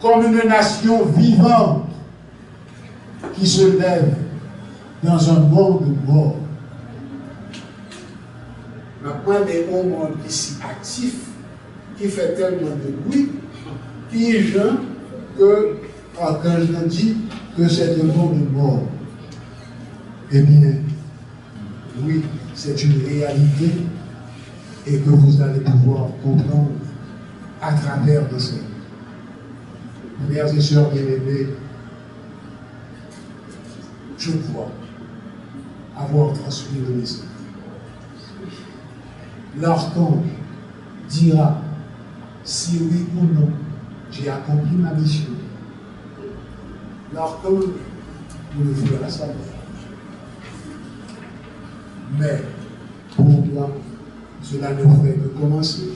comme une nation vivante qui se lève dans un monde mort. Maintenant, des monde qui est si actif, qui fait tellement de bruit, qui est jeune, que quand je dis que c'est un monde mort, eh bien, oui, c'est une réalité et que vous allez pouvoir comprendre à travers de ça. Frères et sœurs bien-aimés, je crois avoir transmis le message. L'archange dira si oui ou non j'ai accompli ma mission. L'archange vous le fera savoir. Mais pour moi, cela ne fait que commencer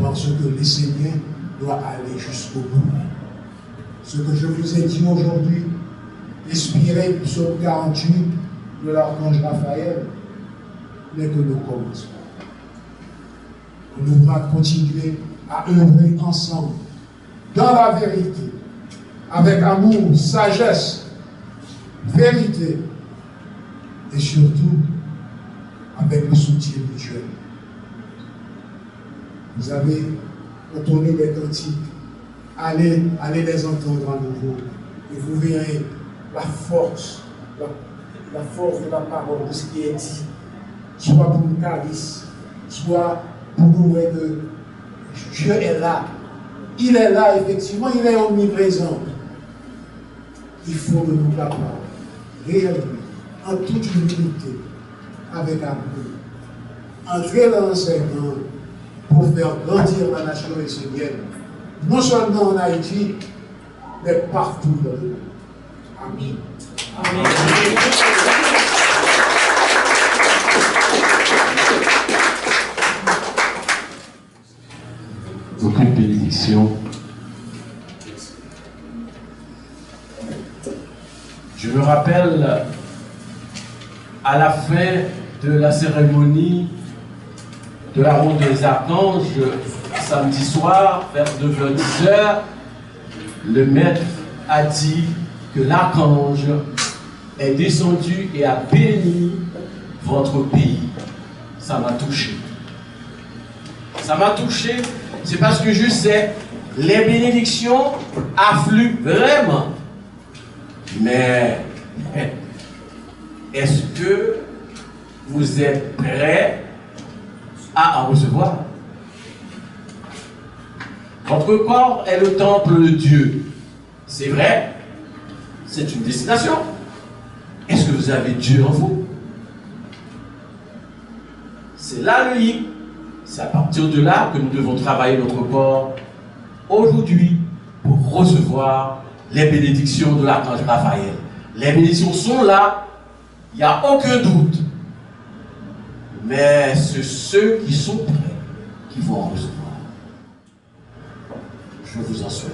parce que le Seigneur doit aller jusqu'au bout. Ce que je vous ai dit aujourd'hui, inspiré du psaume 48 de l'archange Raphaël, n'est que le commencement. On devra continuer à œuvrer ensemble, dans la vérité, avec amour, sagesse, vérité, et surtout avec le soutien mutuel. Vous avez entonné les cantiques, allez les entendre à nouveau, et vous verrez la force de la parole, de ce qui est dit, soit pour nous calice, soit pour nous dire que Dieu est là. Il est là, effectivement, il est omniprésent. Il faut que nous capables, réellement, en toute humilité, avec amour, entrer dans l'enseignement pour faire grandir la nation haïtienne, non seulement en Haïti, mais partout dans le monde. Amen. Amen. Aucune bénédiction. Je me rappelle à la fin de la cérémonie de la ronde des archanges, samedi soir, vers 9h-10h, le maître a dit que l'archange est descendu et a béni votre pays. Ça m'a touché. Ça m'a touché, c'est parce que je sais, les bénédictions affluent vraiment. Mais est-ce que vous êtes prêts à en recevoir? Votre corps est le temple de Dieu. C'est vrai, c'est une destination. Est-ce que vous avez Dieu en vous? C'est là le hic. C'est à partir de là que nous devons travailler notre corps aujourd'hui pour recevoir les bénédictions de l'archange Raphaël. Les bénédictions sont là, il n'y a aucun doute. Mais c'est ceux qui sont prêts qui vont en recevoir. Je vous en souhaite.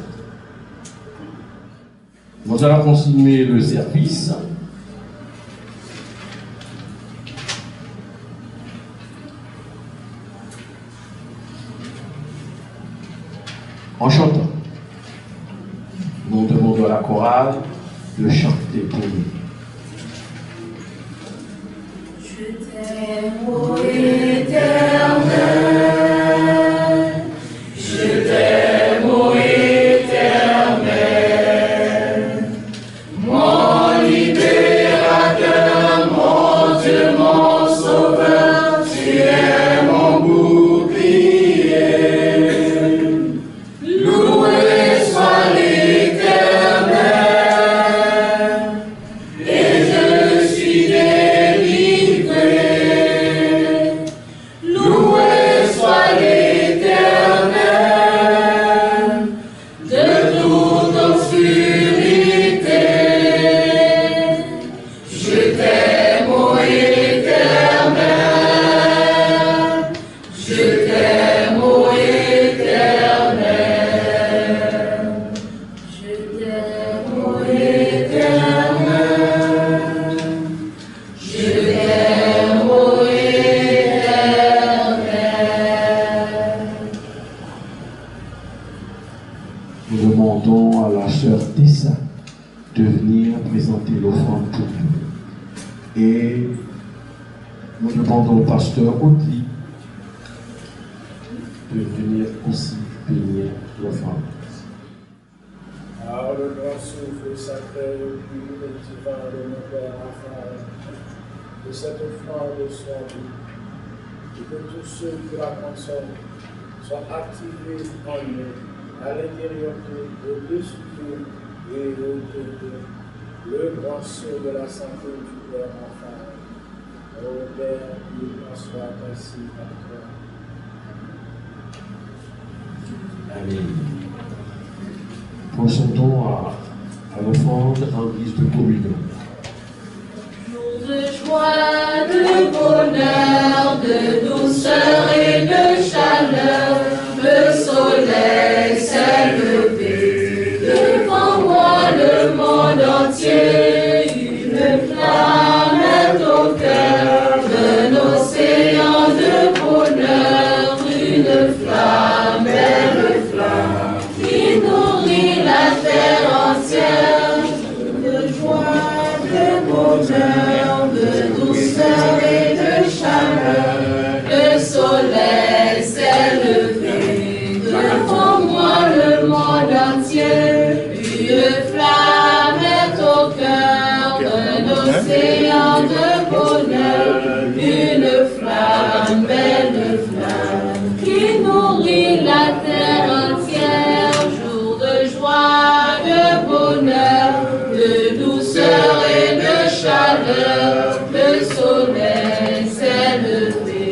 Nous allons continuer le service. En chantant, nous demandons à la chorale de chanter pour nous. Je t'aime, ô Éternel, je t'aime, ô Éternel, mon libérateur, mon Dieu, mon sauveur, tu es mon bouclier. Loué soit l'Éternel, et je suis délivré. de venir présenter l'offrande pour Dieu. Et nous demandons au pasteur Audley de venir aussi bénir l'offrande. Par le grand souffle sacré, pur et divin de mon Père Raphaël, que cette offrande soit vue, et que tous ceux qui la consomment soient activés en eux, à l'intérieur d'eux, au-dessus d'eux et autour d'eux, le grand sceau de la santé du Père Raphaël. Ô Père, qu'il en soit ainsi à toi. Amen. Procédons à l'offrande en guise de communion. Jour de joie, de bonheur, de douceur et de chaleur, le soleil s'est levé. Devant moi le monde entier, une flamme est au cœur d'un océan de bonheur, une flamme, belle flamme, qui nourrit la terre entière. De joie, de bonheur, de douceur et de chaleur, le soleil s'est levé. Devant moi le monde entier, une flamme est au cœur d'un océan de bonheur, une flamme, belle flamme, qui nourrit la terre entière. Jour de joie, de bonheur, de douceur et de chaleur, le soleil s'est levé.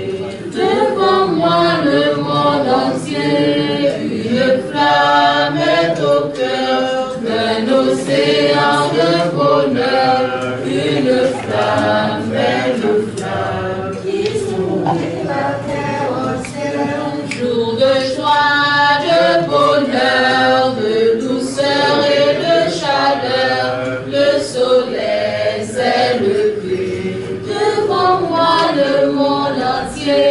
Devant moi le monde entier, une flamme est au cœur d'un océan de bonheur, une flamme, belle flamme, qui nourrit la terre entière. Jour de joie, de bonheur, de douceur et de chaleur, le soleil s'est levé. Devant moi le monde entier,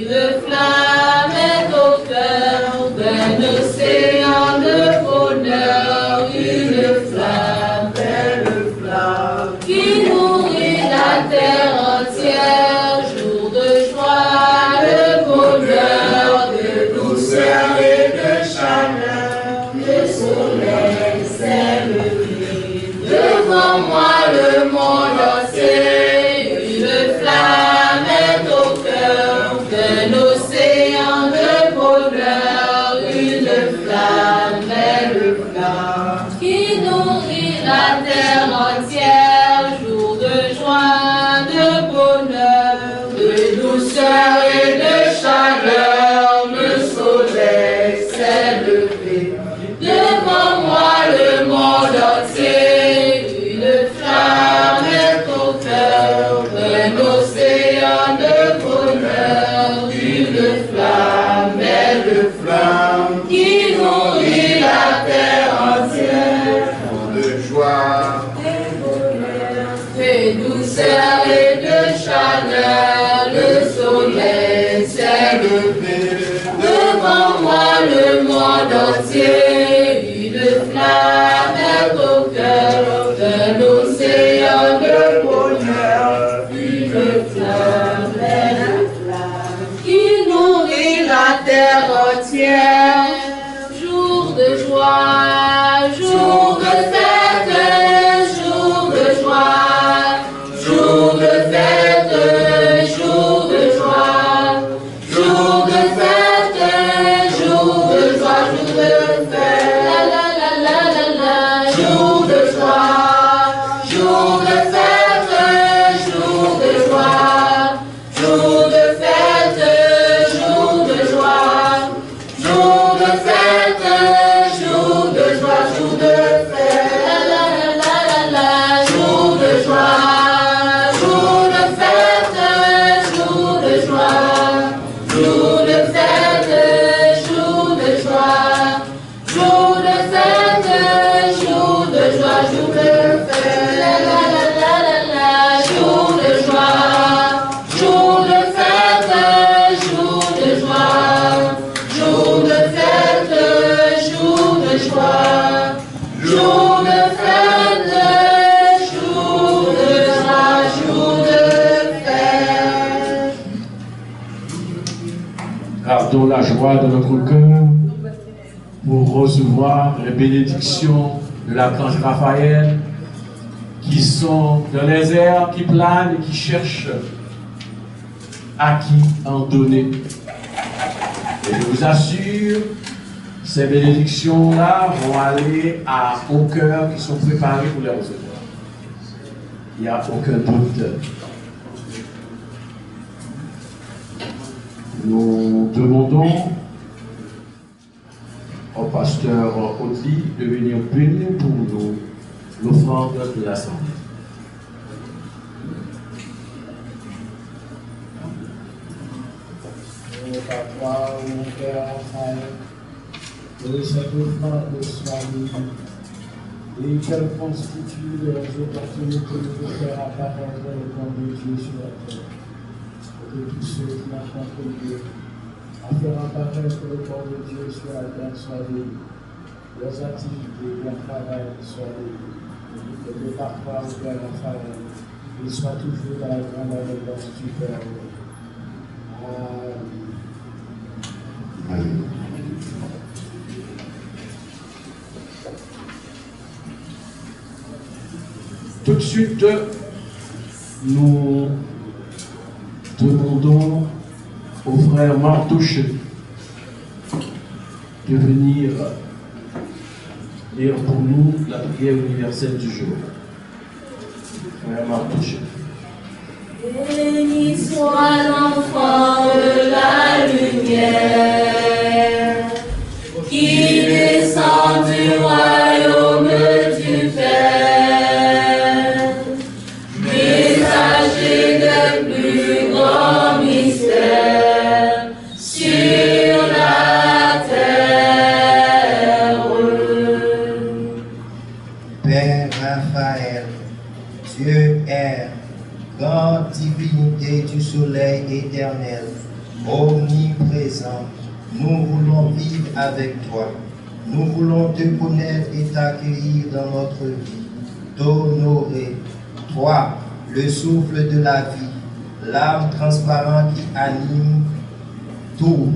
une flamme est au cœur d'un océan de bonheur, une flamme, belle flamme, qui nourrit la terre entière. Jour de joie, de bonheur, de douceur et de chaleur, le soleil s'est levé. Devant moi le monde entier, une flamme est au cœur d'un océan de bonheur, une flamme, belle flamme, qui nourrit la terre entière. Jour de joie, de bonheur, de douceur et de chaleur, le soleil s'est levé. Devant moi le monde entier, une flamme est au cœur d'un océan de bonheur, une flamme, belle flamme, qui nourrit la terre entière. De joie, De douceur et de chaleur, le soleil s'est levé. Devant moi le monde entier, une flamme est au cœur d'un océan de bonheur, une flamme, belle flamme, qui nourrit la terre entière. Jour de joie, jour de fête, jour de joie, jour de fête, jour de joie, jour de fête, jour de joie, jour de fête, la la la la la la, jour de joie, Gardons la joie de notre cœur pour recevoir les bénédictions de l'archange Raphaël qui sont dans les airs, qui planent et qui cherchent à qui en donner. Et je vous assure, ces bénédictions-là vont aller aux cœurs qui sont préparés pour les recevoir. Il n'y a aucun doute. Nous demandons au pasteur Audley de venir bénir pour nous l'offrande de l'Assemblée. Papa, mon Père, Raphaël, que cette offrande soit bénie et qu'elle constitue les opportunités de faire apparaître le plan de Dieu sur la terre. Et que tous ceux qui n'ont contribué à faire apparaître le plan de Dieu sur la terre soient bénis. Leurs activités, leur travail soient bénis. Et que parfois, au Père Raphaël, ils soient toujours dans la grande abondance du Père. Amen. Tout de suite, nous demandons au frère Martouche de venir lire pour nous la prière universelle du jour. Frère Martouche. Béni soit l'enfant de la lumière, qui descend du royaume du Père, messager des plus grands mystères sur la terre. Père Raphaël, Dieu est grande divinité du soleil éternel, omniprésent, nous voulons vivre avec toi. Nous voulons te connaître et t'accueillir dans notre vie, t'honorer. Toi, le souffle de la vie, l'âme transparente qui anime tout.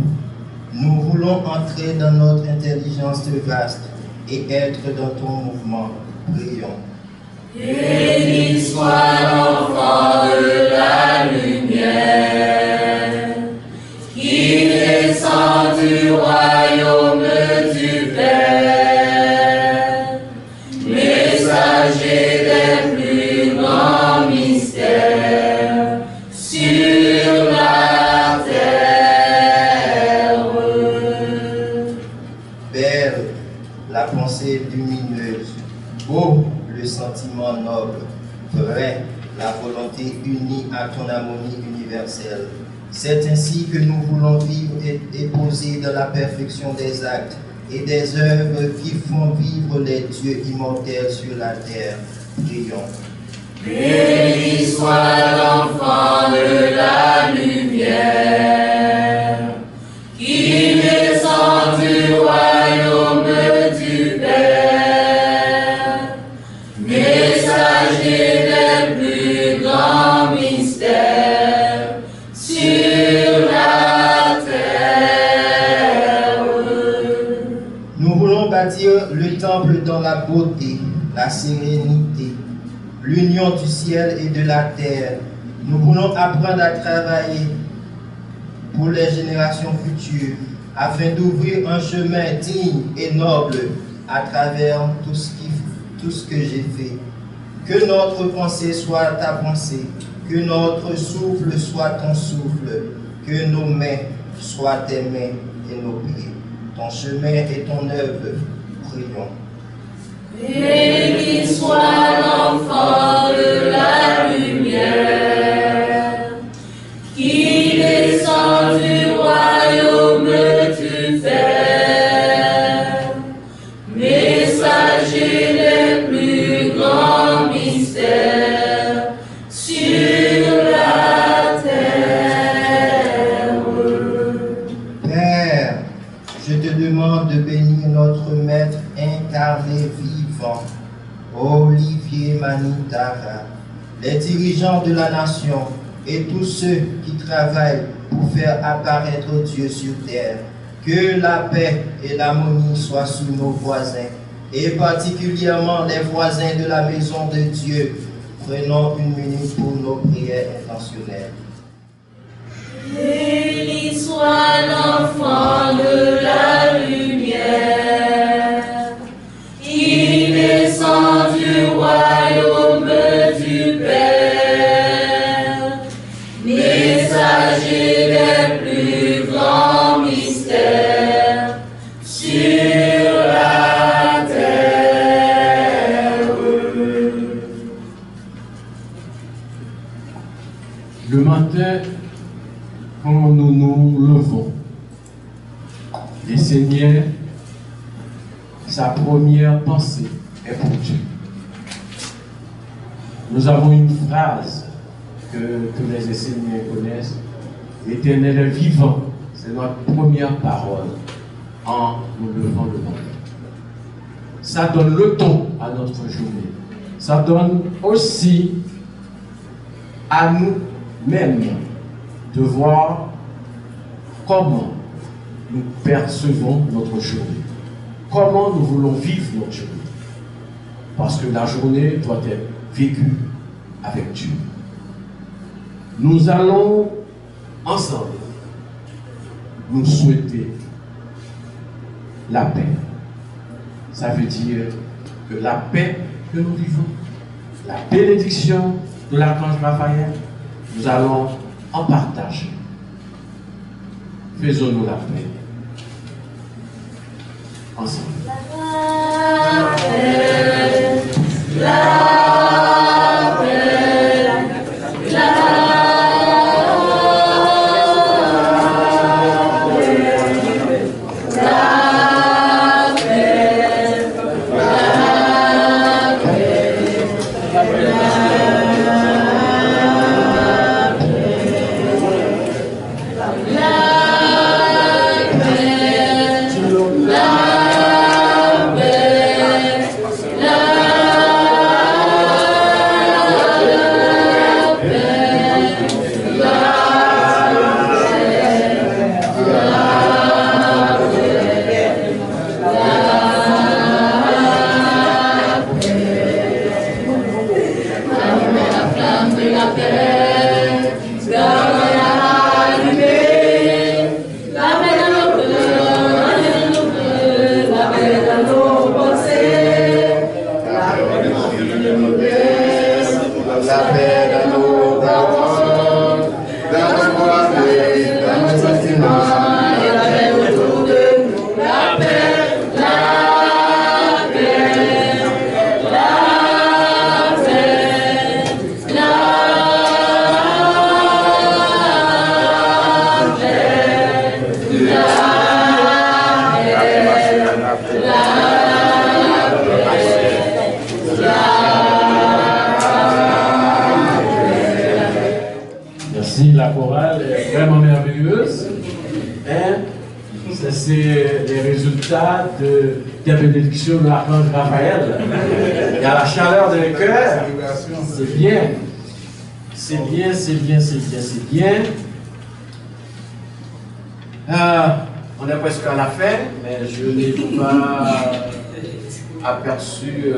Nous voulons entrer dans notre intelligence vaste et être dans ton mouvement. Prions. Béni soit l'enfant de la lumière, qui descend du royaume du Père, messager des plus grands mystères sur la terre. Belle la pensée lumineuse, beau le sentiment noble, vrai la volonté unie à ton harmonie universelle. C'est ainsi que nous voulons vivre et poser dans la perfection des actes et des œuvres qui font vivre les dieux immortels sur la terre. Prions. Béni soit l'enfant de la lumière, qui descend du royaume du Père, messager des plus grands mystères sur la terre. Nous voulons bâtir le temple dans la beauté, la sérénité, l'union du ciel et de la terre. Nous voulons apprendre à travailler pour les générations futures, afin d'ouvrir un chemin digne et noble à travers tout ce que j'ai fait. Que notre pensée soit ta pensée, que notre souffle soit ton souffle, que nos mains soient tes mains et nos pieds. Ton chemin et ton œuvre, prions. Béni soit l'enfant de la lumière, qui descend du royaume du Père, messager des plus grands mystères sur la terre. Père, je te demande de bénir notre maître incarné vivant, Olivier Manitara, les dirigeants de la nation et tous ceux qui travaillent pour faire apparaître Dieu sur terre. Que la paix et l'harmonie soient sous nos voisins, et particulièrement les voisins de la maison de Dieu. Prenons une minute pour nos prières intentionnelles. Béni soit l'enfant de la lumière, qui descend du royaume du Père, messager des plus grands mystères sur la terre. Le matin, quand nous nous levons, le Seigneur, sa première pensée est pour Dieu. Nous avons une phrase que tous les enseignants connaissent. L'Éternel est vivant. C'est notre première parole en nous levant le matin. Ça donne le ton à notre journée. Ça donne aussi à nous-mêmes de voir comment nous percevons notre journée. Comment nous voulons vivre notre journée. Parce que la journée doit être vécue avec Dieu. Nous allons ensemble nous souhaiter la paix. Ça veut dire que la paix que nous vivons, la bénédiction de l'archange Raphaël, nous allons en partager. Faisons-nous la paix ensemble. La paix, la Merci, la chorale est vraiment merveilleuse. Hein? C'est les résultats des bénédictions de l'archange Raphaël. Il y a la chaleur de cœur. C'est bien. C'est bien, c'est bien, c'est bien, c'est bien. On est presque à la fin, mais je n'ai pas aperçu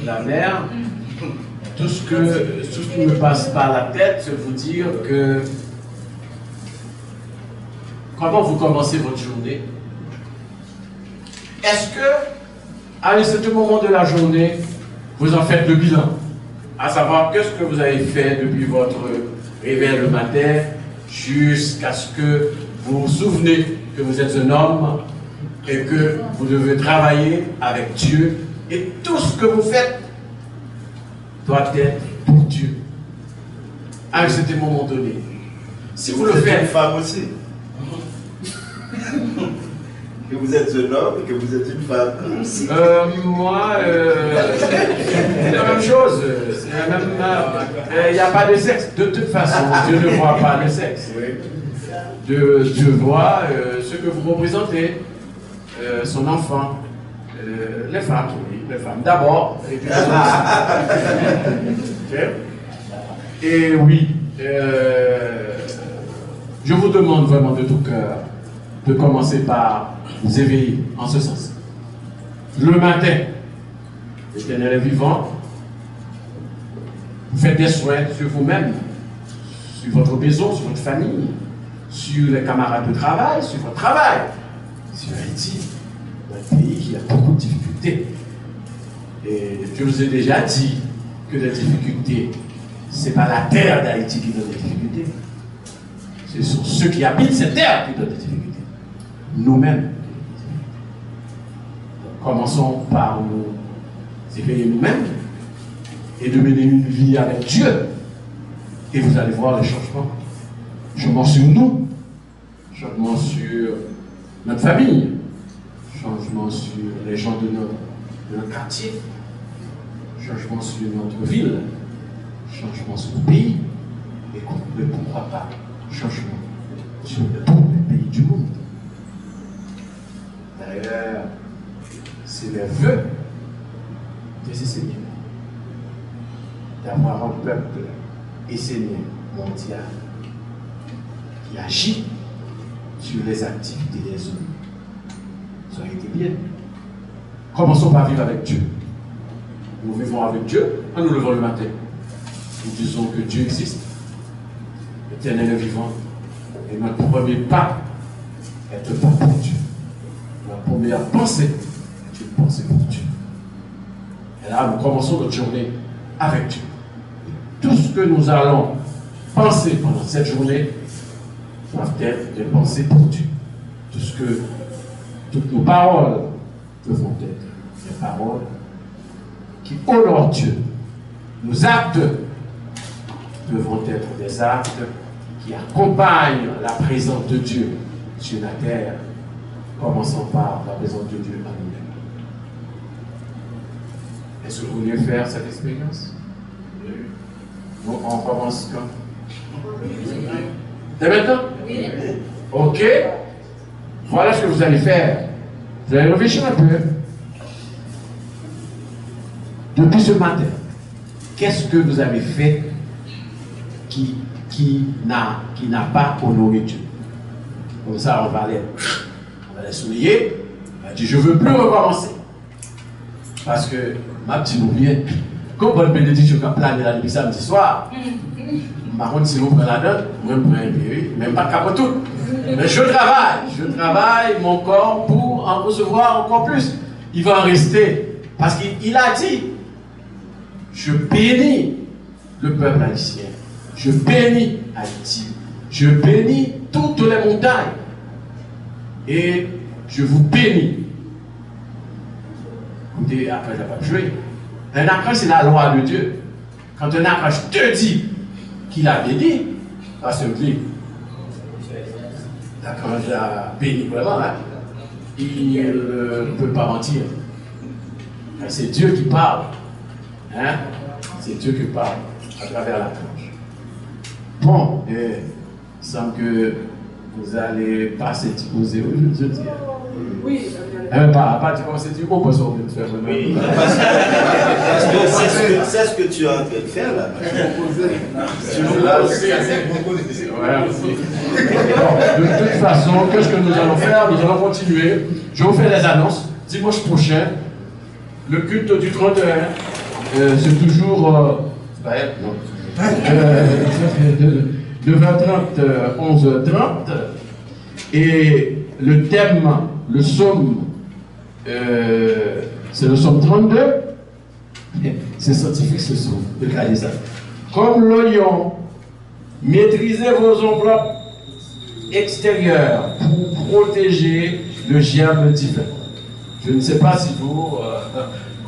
la mer. Tout ce qui me passe par la tête, c'est vous dire que comment vous commencez votre journée. Est-ce que, à un certain moment de la journée, vous en faites le bilan, à savoir qu'est-ce que vous avez fait depuis votre réveil le matin, jusqu'à ce que vous vous souvenez que vous êtes un homme et que vous devez travailler avec Dieu, et tout ce que vous faites doit être pour Dieu. À un certain moment donné. Si vous le faites. Une femme aussi. Que vous êtes un homme et que vous êtes une femme aussi. Moi, c'est la même chose. Il n'y a pas de sexe. De toute façon, Dieu ne voit pas le sexe. Dieu voit ce que vous représentez, son enfant, les femmes, oui, les femmes d'abord, et puis les hommes. Et oui, Je vous demande vraiment de tout cœur de commencer par vous éveiller en ce sens. Le matin, l'Éternel est vivant. Vous faites des soins sur vous-même, sur votre maison, sur votre famille, sur les camarades de travail, sur votre travail, sur Haïti, un pays qui a beaucoup de difficultés. Et je vous ai déjà dit que les difficultés, ce n'est pas la terre d'Haïti qui donne des difficultés. Ce sont ceux qui habitent cette terre qui donnent des difficultés. Nous-mêmes. Commençons par nous éveiller nous-mêmes et de mener une vie avec Dieu. Et vous allez voir les changements. Changement sur nous, changement sur notre famille, changement sur les gens de notre quartier, changement sur notre ville, changement sur le pays, et pourquoi pas changement sur tous les pays du monde. D'ailleurs, c'est le vœu de ces seigneurs d'avoir un peuple et seigneur mondial qui agit sur les activités des hommes. Ça a été bien. Commençons par vivre avec Dieu. Nous vivons avec Dieu en nous levant le matin. Nous disons que Dieu existe. L'Éternel est vivant. Et notre premier pas est un pas pour Dieu. Notre première pensée est une pensée pour Dieu. Et là, nous commençons notre journée avec Dieu. Et tout ce que nous allons penser pendant cette journée doivent être des pensées pour Dieu. Toutes nos paroles devront être des paroles qui honorent Dieu. Nos actes devront être des actes qui accompagnent la présence de Dieu sur la terre. Commençons par la présence de Dieu en nous-mêmes. Est-ce que vous voulez faire cette expérience? Bon, on commence quand? Dès maintenant? Oui. Ok. Voilà ce que vous allez faire. Vous allez réfléchir un peu. Depuis ce matin, qu'est-ce que vous avez fait qui n'a pas honoré Dieu? Comme ça, on va les souligner. On va dire, je ne veux plus recommencer. Parce que, ma petite nous vient, comme bonne bénédiction qui a plané là depuis samedi soir, par contre, si vous prenez la donne, moi je prends un peu, même pas de tout. Mais je travaille mon corps pour en recevoir encore plus. Il va en rester. Parce qu'il a dit, je bénis le peuple haïtien. Je bénis Haïti. Je bénis toutes les montagnes. Et je vous bénis. Écoutez, après, je ne vais pas jouer. Un archange, c'est la loi de Dieu. Quand un archange te dit qu'il a béni, ça se dit. L'archange a béni vraiment, hein? Il ne peut pas mentir. C'est Dieu qui parle. Hein? C'est Dieu qui parle à travers l'archange. Bon, il semble que vous allez passer poser je dis. Oui. Pas dire comment c'est du mot, parce qu'on vient de faire. Oui. C'est ce que tu es en train de faire là. De toute façon, qu'est-ce que nous allons faire? Nous allons continuer. Je vous fais les annonces. Dimanche prochain, le culte du 31, c'est toujours. De 20h30 à 11h30. Et le thème, le psaume, c'est le psaume 32. C'est scientifique ce psaume, regardez ça. Comme l'oignon, maîtrisez vos enveloppes extérieures pour protéger le germe divin. Je ne sais pas si vous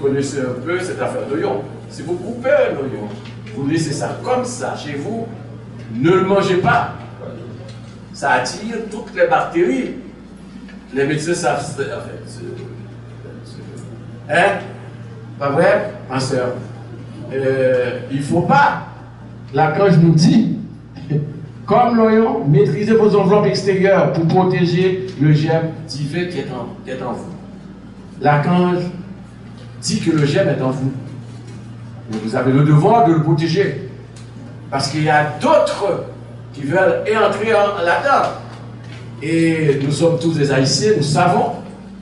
connaissez un peu cette affaire d'oignon. Si vous coupez un oignon, vous laissez ça comme ça chez vous, ne le mangez pas. Ça attire toutes les bactéries. Les médecins savent. Hein? Pas vrai, ma soeur? Il ne faut pas. L'archange nous dit, comme l'oignon, maîtrisez vos enveloppes extérieures pour protéger le germe divin qui est en vous. L'archange dit que le germe est en vous. Et vous avez le devoir de le protéger. Parce qu'il y a d'autres qui veulent entrer là-dedans. Et nous sommes tous des Haïtiens, nous savons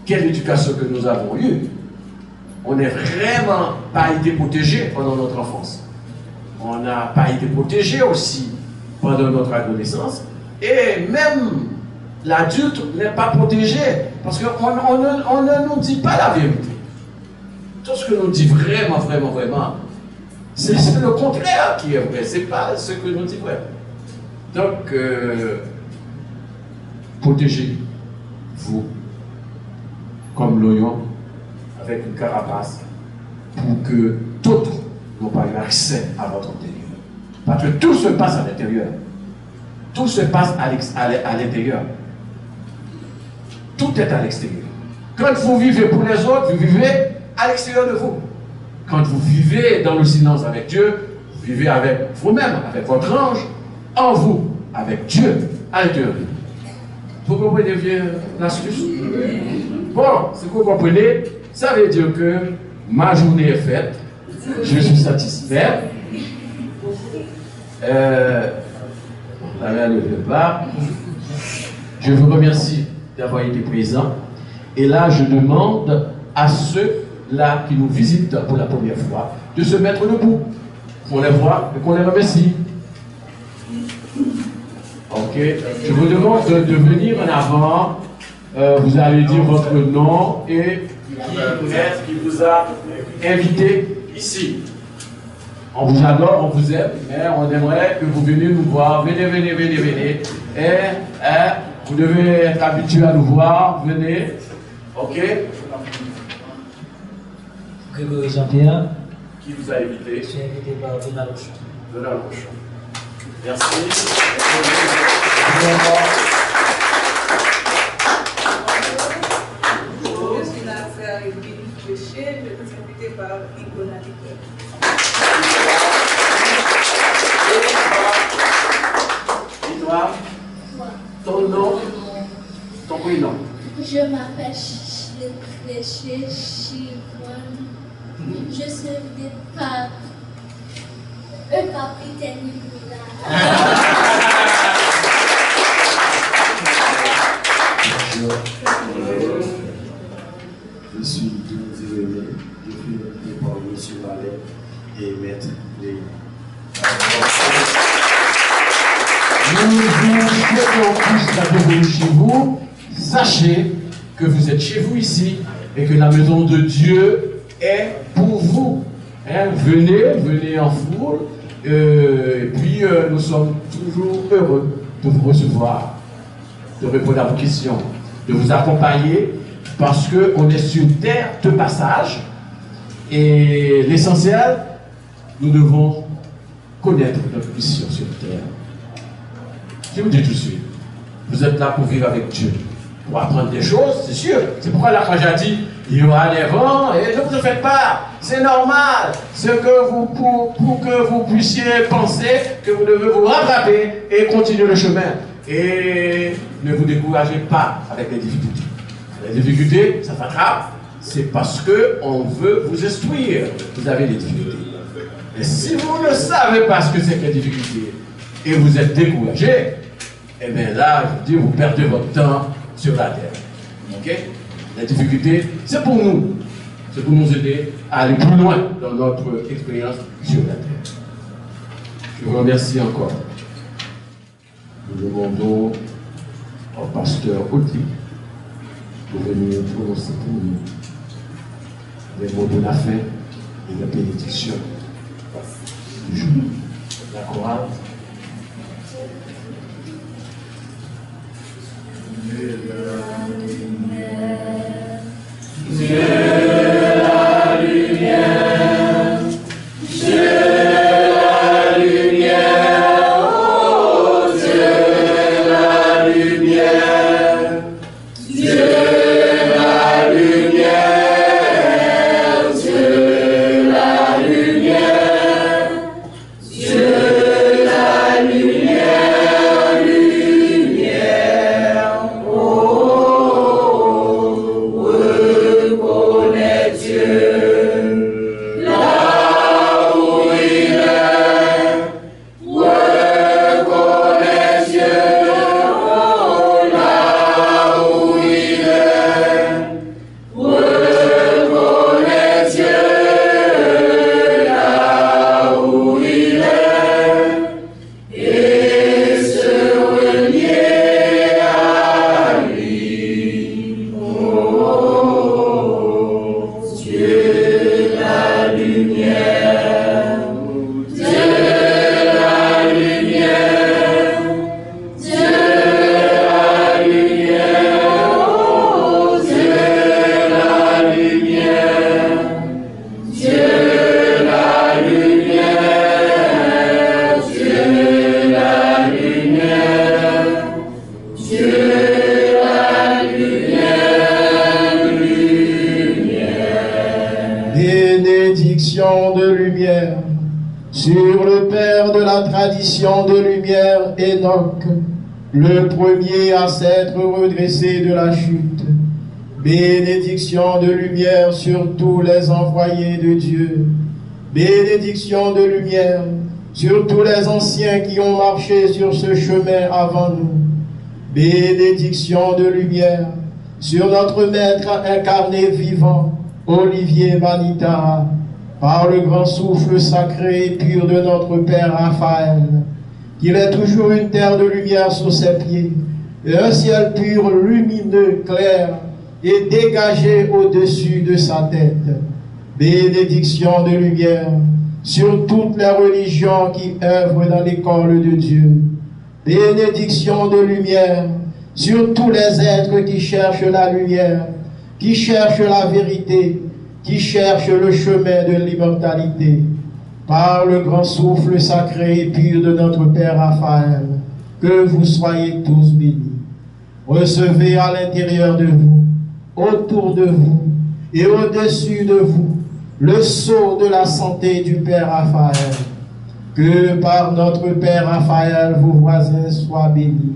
quelle éducation que nous avons eue. On n'est vraiment pas été protégés pendant notre enfance. On n'a pas été protégés aussi pendant notre adolescence. Et même l'adulte n'est pas protégé parce qu'on ne nous dit pas la vérité. Tout ce que nous dit vraiment, c'est le contraire qui est vrai. Ce n'est pas ce que nous dit vraiment. Donc, protégez-vous comme l'oignon avec une carapace pour que d'autres n'ont pas eu accès à votre intérieur. Parce que tout se passe à l'intérieur. Tout se passe à l'intérieur. Tout est à l'extérieur. Quand vous vivez pour les autres, vous vivez à l'extérieur de vous. Quand vous vivez dans le silence avec Dieu, vous vivez avec vous-même, avec votre ange, en vous, avec Dieu, à l'intérieur. Vous comprenez bien l'astuce? Bon, ce que vous comprenez, ça veut dire que ma journée est faite, je suis satisfait. Je vous remercie d'avoir été présent. Et là, je demande à ceux-là qui nous visitent pour la première fois de se mettre debout, qu'on les voit et qu'on les remercie. Ok, je vous demande de venir en avant. Vous allez dire votre nom et qui vous a invité ici. On vous adore, on vous aime, mais on aimerait que vous veniez nous voir. Venez. Et vous devez être habitué à nous voir. Venez. Ok. Grégory Jean-Pierre. Qui vous a invité? Je suis invité par Donald Rochon. Donald Rochon. Merci. Je suis là à faire une vidéo de chez, je suis invité par Nicolas Nicolas. Et toi? Ton nom? Ton prénom? Je m'appelle Chivonne. Je suis invité par un capitaine Nicolas. Je suis Dieu, je suis invité par M. Vallet et Maître Léon. Nous vous souhaitons tous la bienvenue chez vous. Sachez que vous êtes chez vous ici et que la maison de Dieu est pour vous. Hein? Venez en foule. Et puis nous sommes toujours heureux de vous recevoir, de répondre à vos questions, de vous accompagner parce qu'on est sur terre de passage et l'essentiel, nous devons connaître notre mission sur terre. Je vous dis tout de suite, vous êtes là pour vivre avec Dieu, pour apprendre des choses, c'est sûr. C'est pourquoi la Croix a dit, il y aura des vents et ne vous en faites pas. C'est normal. C'est que pour que vous puissiez penser que vous devez vous rattraper et continuer le chemin. Et ne vous découragez pas avec les difficultés. Les difficultés, ça s'attrape. C'est parce qu'on veut vous instruire. Vous avez des difficultés. Et si vous ne savez pas ce que c'est que les difficultés et vous êtes découragé, eh bien là, je dis, vous perdez votre temps sur la terre. Ok? Les difficultés, c'est pour nous. C'est pour nous aider à aller plus loin dans notre expérience sur la terre. Je vous remercie encore. Nous demandons au pasteur Audrey de venir prononcer pour nous les mots de la fin et la bénédiction du jour. La chorale. Dieu la lumière, Dieu la lumière, oh Dieu la lumière, Dieu la lumière, Dieu la lumière, Dieu la lumière. sur le père de la tradition de lumière, Enoch, le premier à s'être redressé de la chute. Bénédiction de lumière sur tous les envoyés de Dieu. Bénédiction de lumière sur tous les anciens qui ont marché sur ce chemin avant nous. Bénédiction de lumière sur notre maître incarné vivant, Olivier Manitara, par le grand souffle sacré et pur de notre Père Raphaël, qu'il ait toujours une terre de lumière sous ses pieds, et un ciel pur, lumineux, clair, et dégagé au-dessus de sa tête. Bénédiction de lumière sur toutes les religions qui œuvrent dans l'école de Dieu. Bénédiction de lumière sur tous les êtres qui cherchent la lumière, qui cherchent la vérité, qui cherchent le chemin de l'immortalité. Par le grand souffle sacré et pur de notre Père Raphaël, que vous soyez tous bénis. Recevez à l'intérieur de vous, autour de vous et au-dessus de vous, le sceau de la santé du Père Raphaël. Que par notre Père Raphaël, vos voisins soient bénis,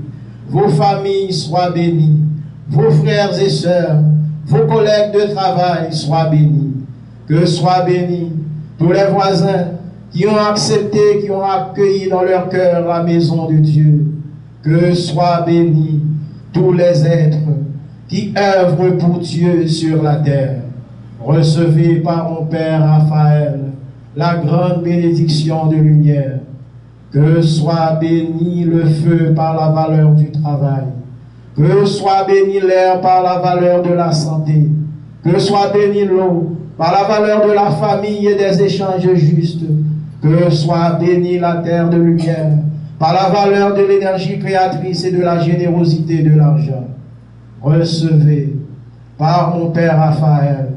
vos familles soient bénies, vos frères et sœurs, vos collègues de travail soient bénis. Que soient bénis tous les voisins qui ont accepté, qui ont accueilli dans leur cœur la maison de Dieu. Que soient bénis tous les êtres qui œuvrent pour Dieu sur la terre. Recevez par mon Père Raphaël la grande bénédiction de lumière. Que soit béni le feu par la valeur du travail. Que soit béni l'air par la valeur de la santé. Que soit béni l'eau par la valeur de la famille et des échanges justes. Que soit béni la terre de lumière par la valeur de l'énergie créatrice et de la générosité de l'argent. Recevez par mon Père Raphaël,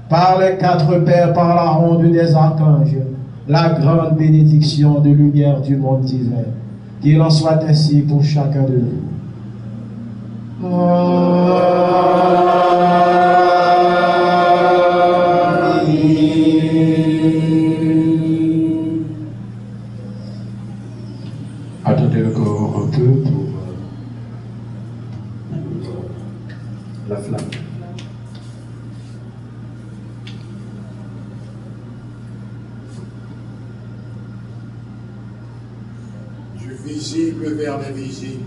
par les quatre pères, par la ronde des archanges, la grande bénédiction de lumière du monde divin. Qu'il en soit ainsi pour chacun de nous. Attendez encore un peu pour la flamme. Du visible vers l'invisible,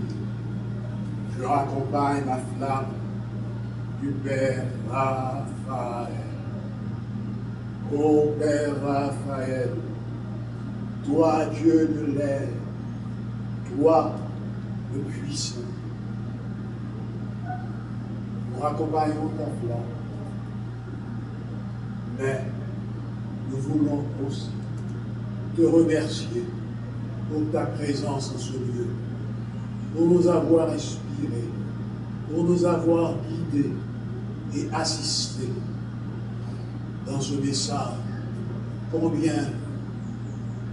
je raccompagne ma flamme du Père Raphaël. Ô Père Raphaël, toi Dieu de l'air, toi le puissant, nous raccompagnons ta flamme, mais nous voulons aussi te remercier pour ta présence en ce lieu, pour nous avoir inspirés, pour nous avoir guidés et assistés dans ce message combien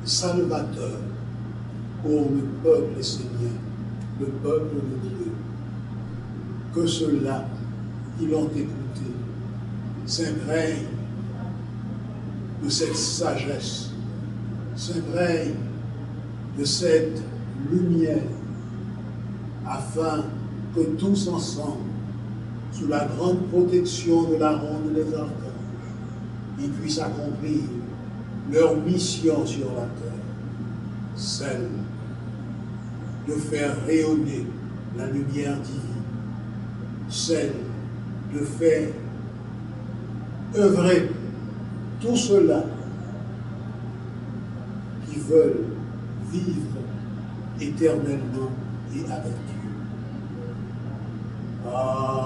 salvateur pour le peuple seigneur, le peuple de Dieu. Que ceux-là qui l'ont écouté s'imprègnent de cette sagesse, s'imprègnent de cette lumière, afin que tous ensemble, sous la grande protection de la ronde des archanges, ils puissent accomplir leur mission sur la terre, celle de faire rayonner la lumière divine, celle de faire œuvrer tous ceux-là qui veulent vivre éternellement et avec Dieu. Amen.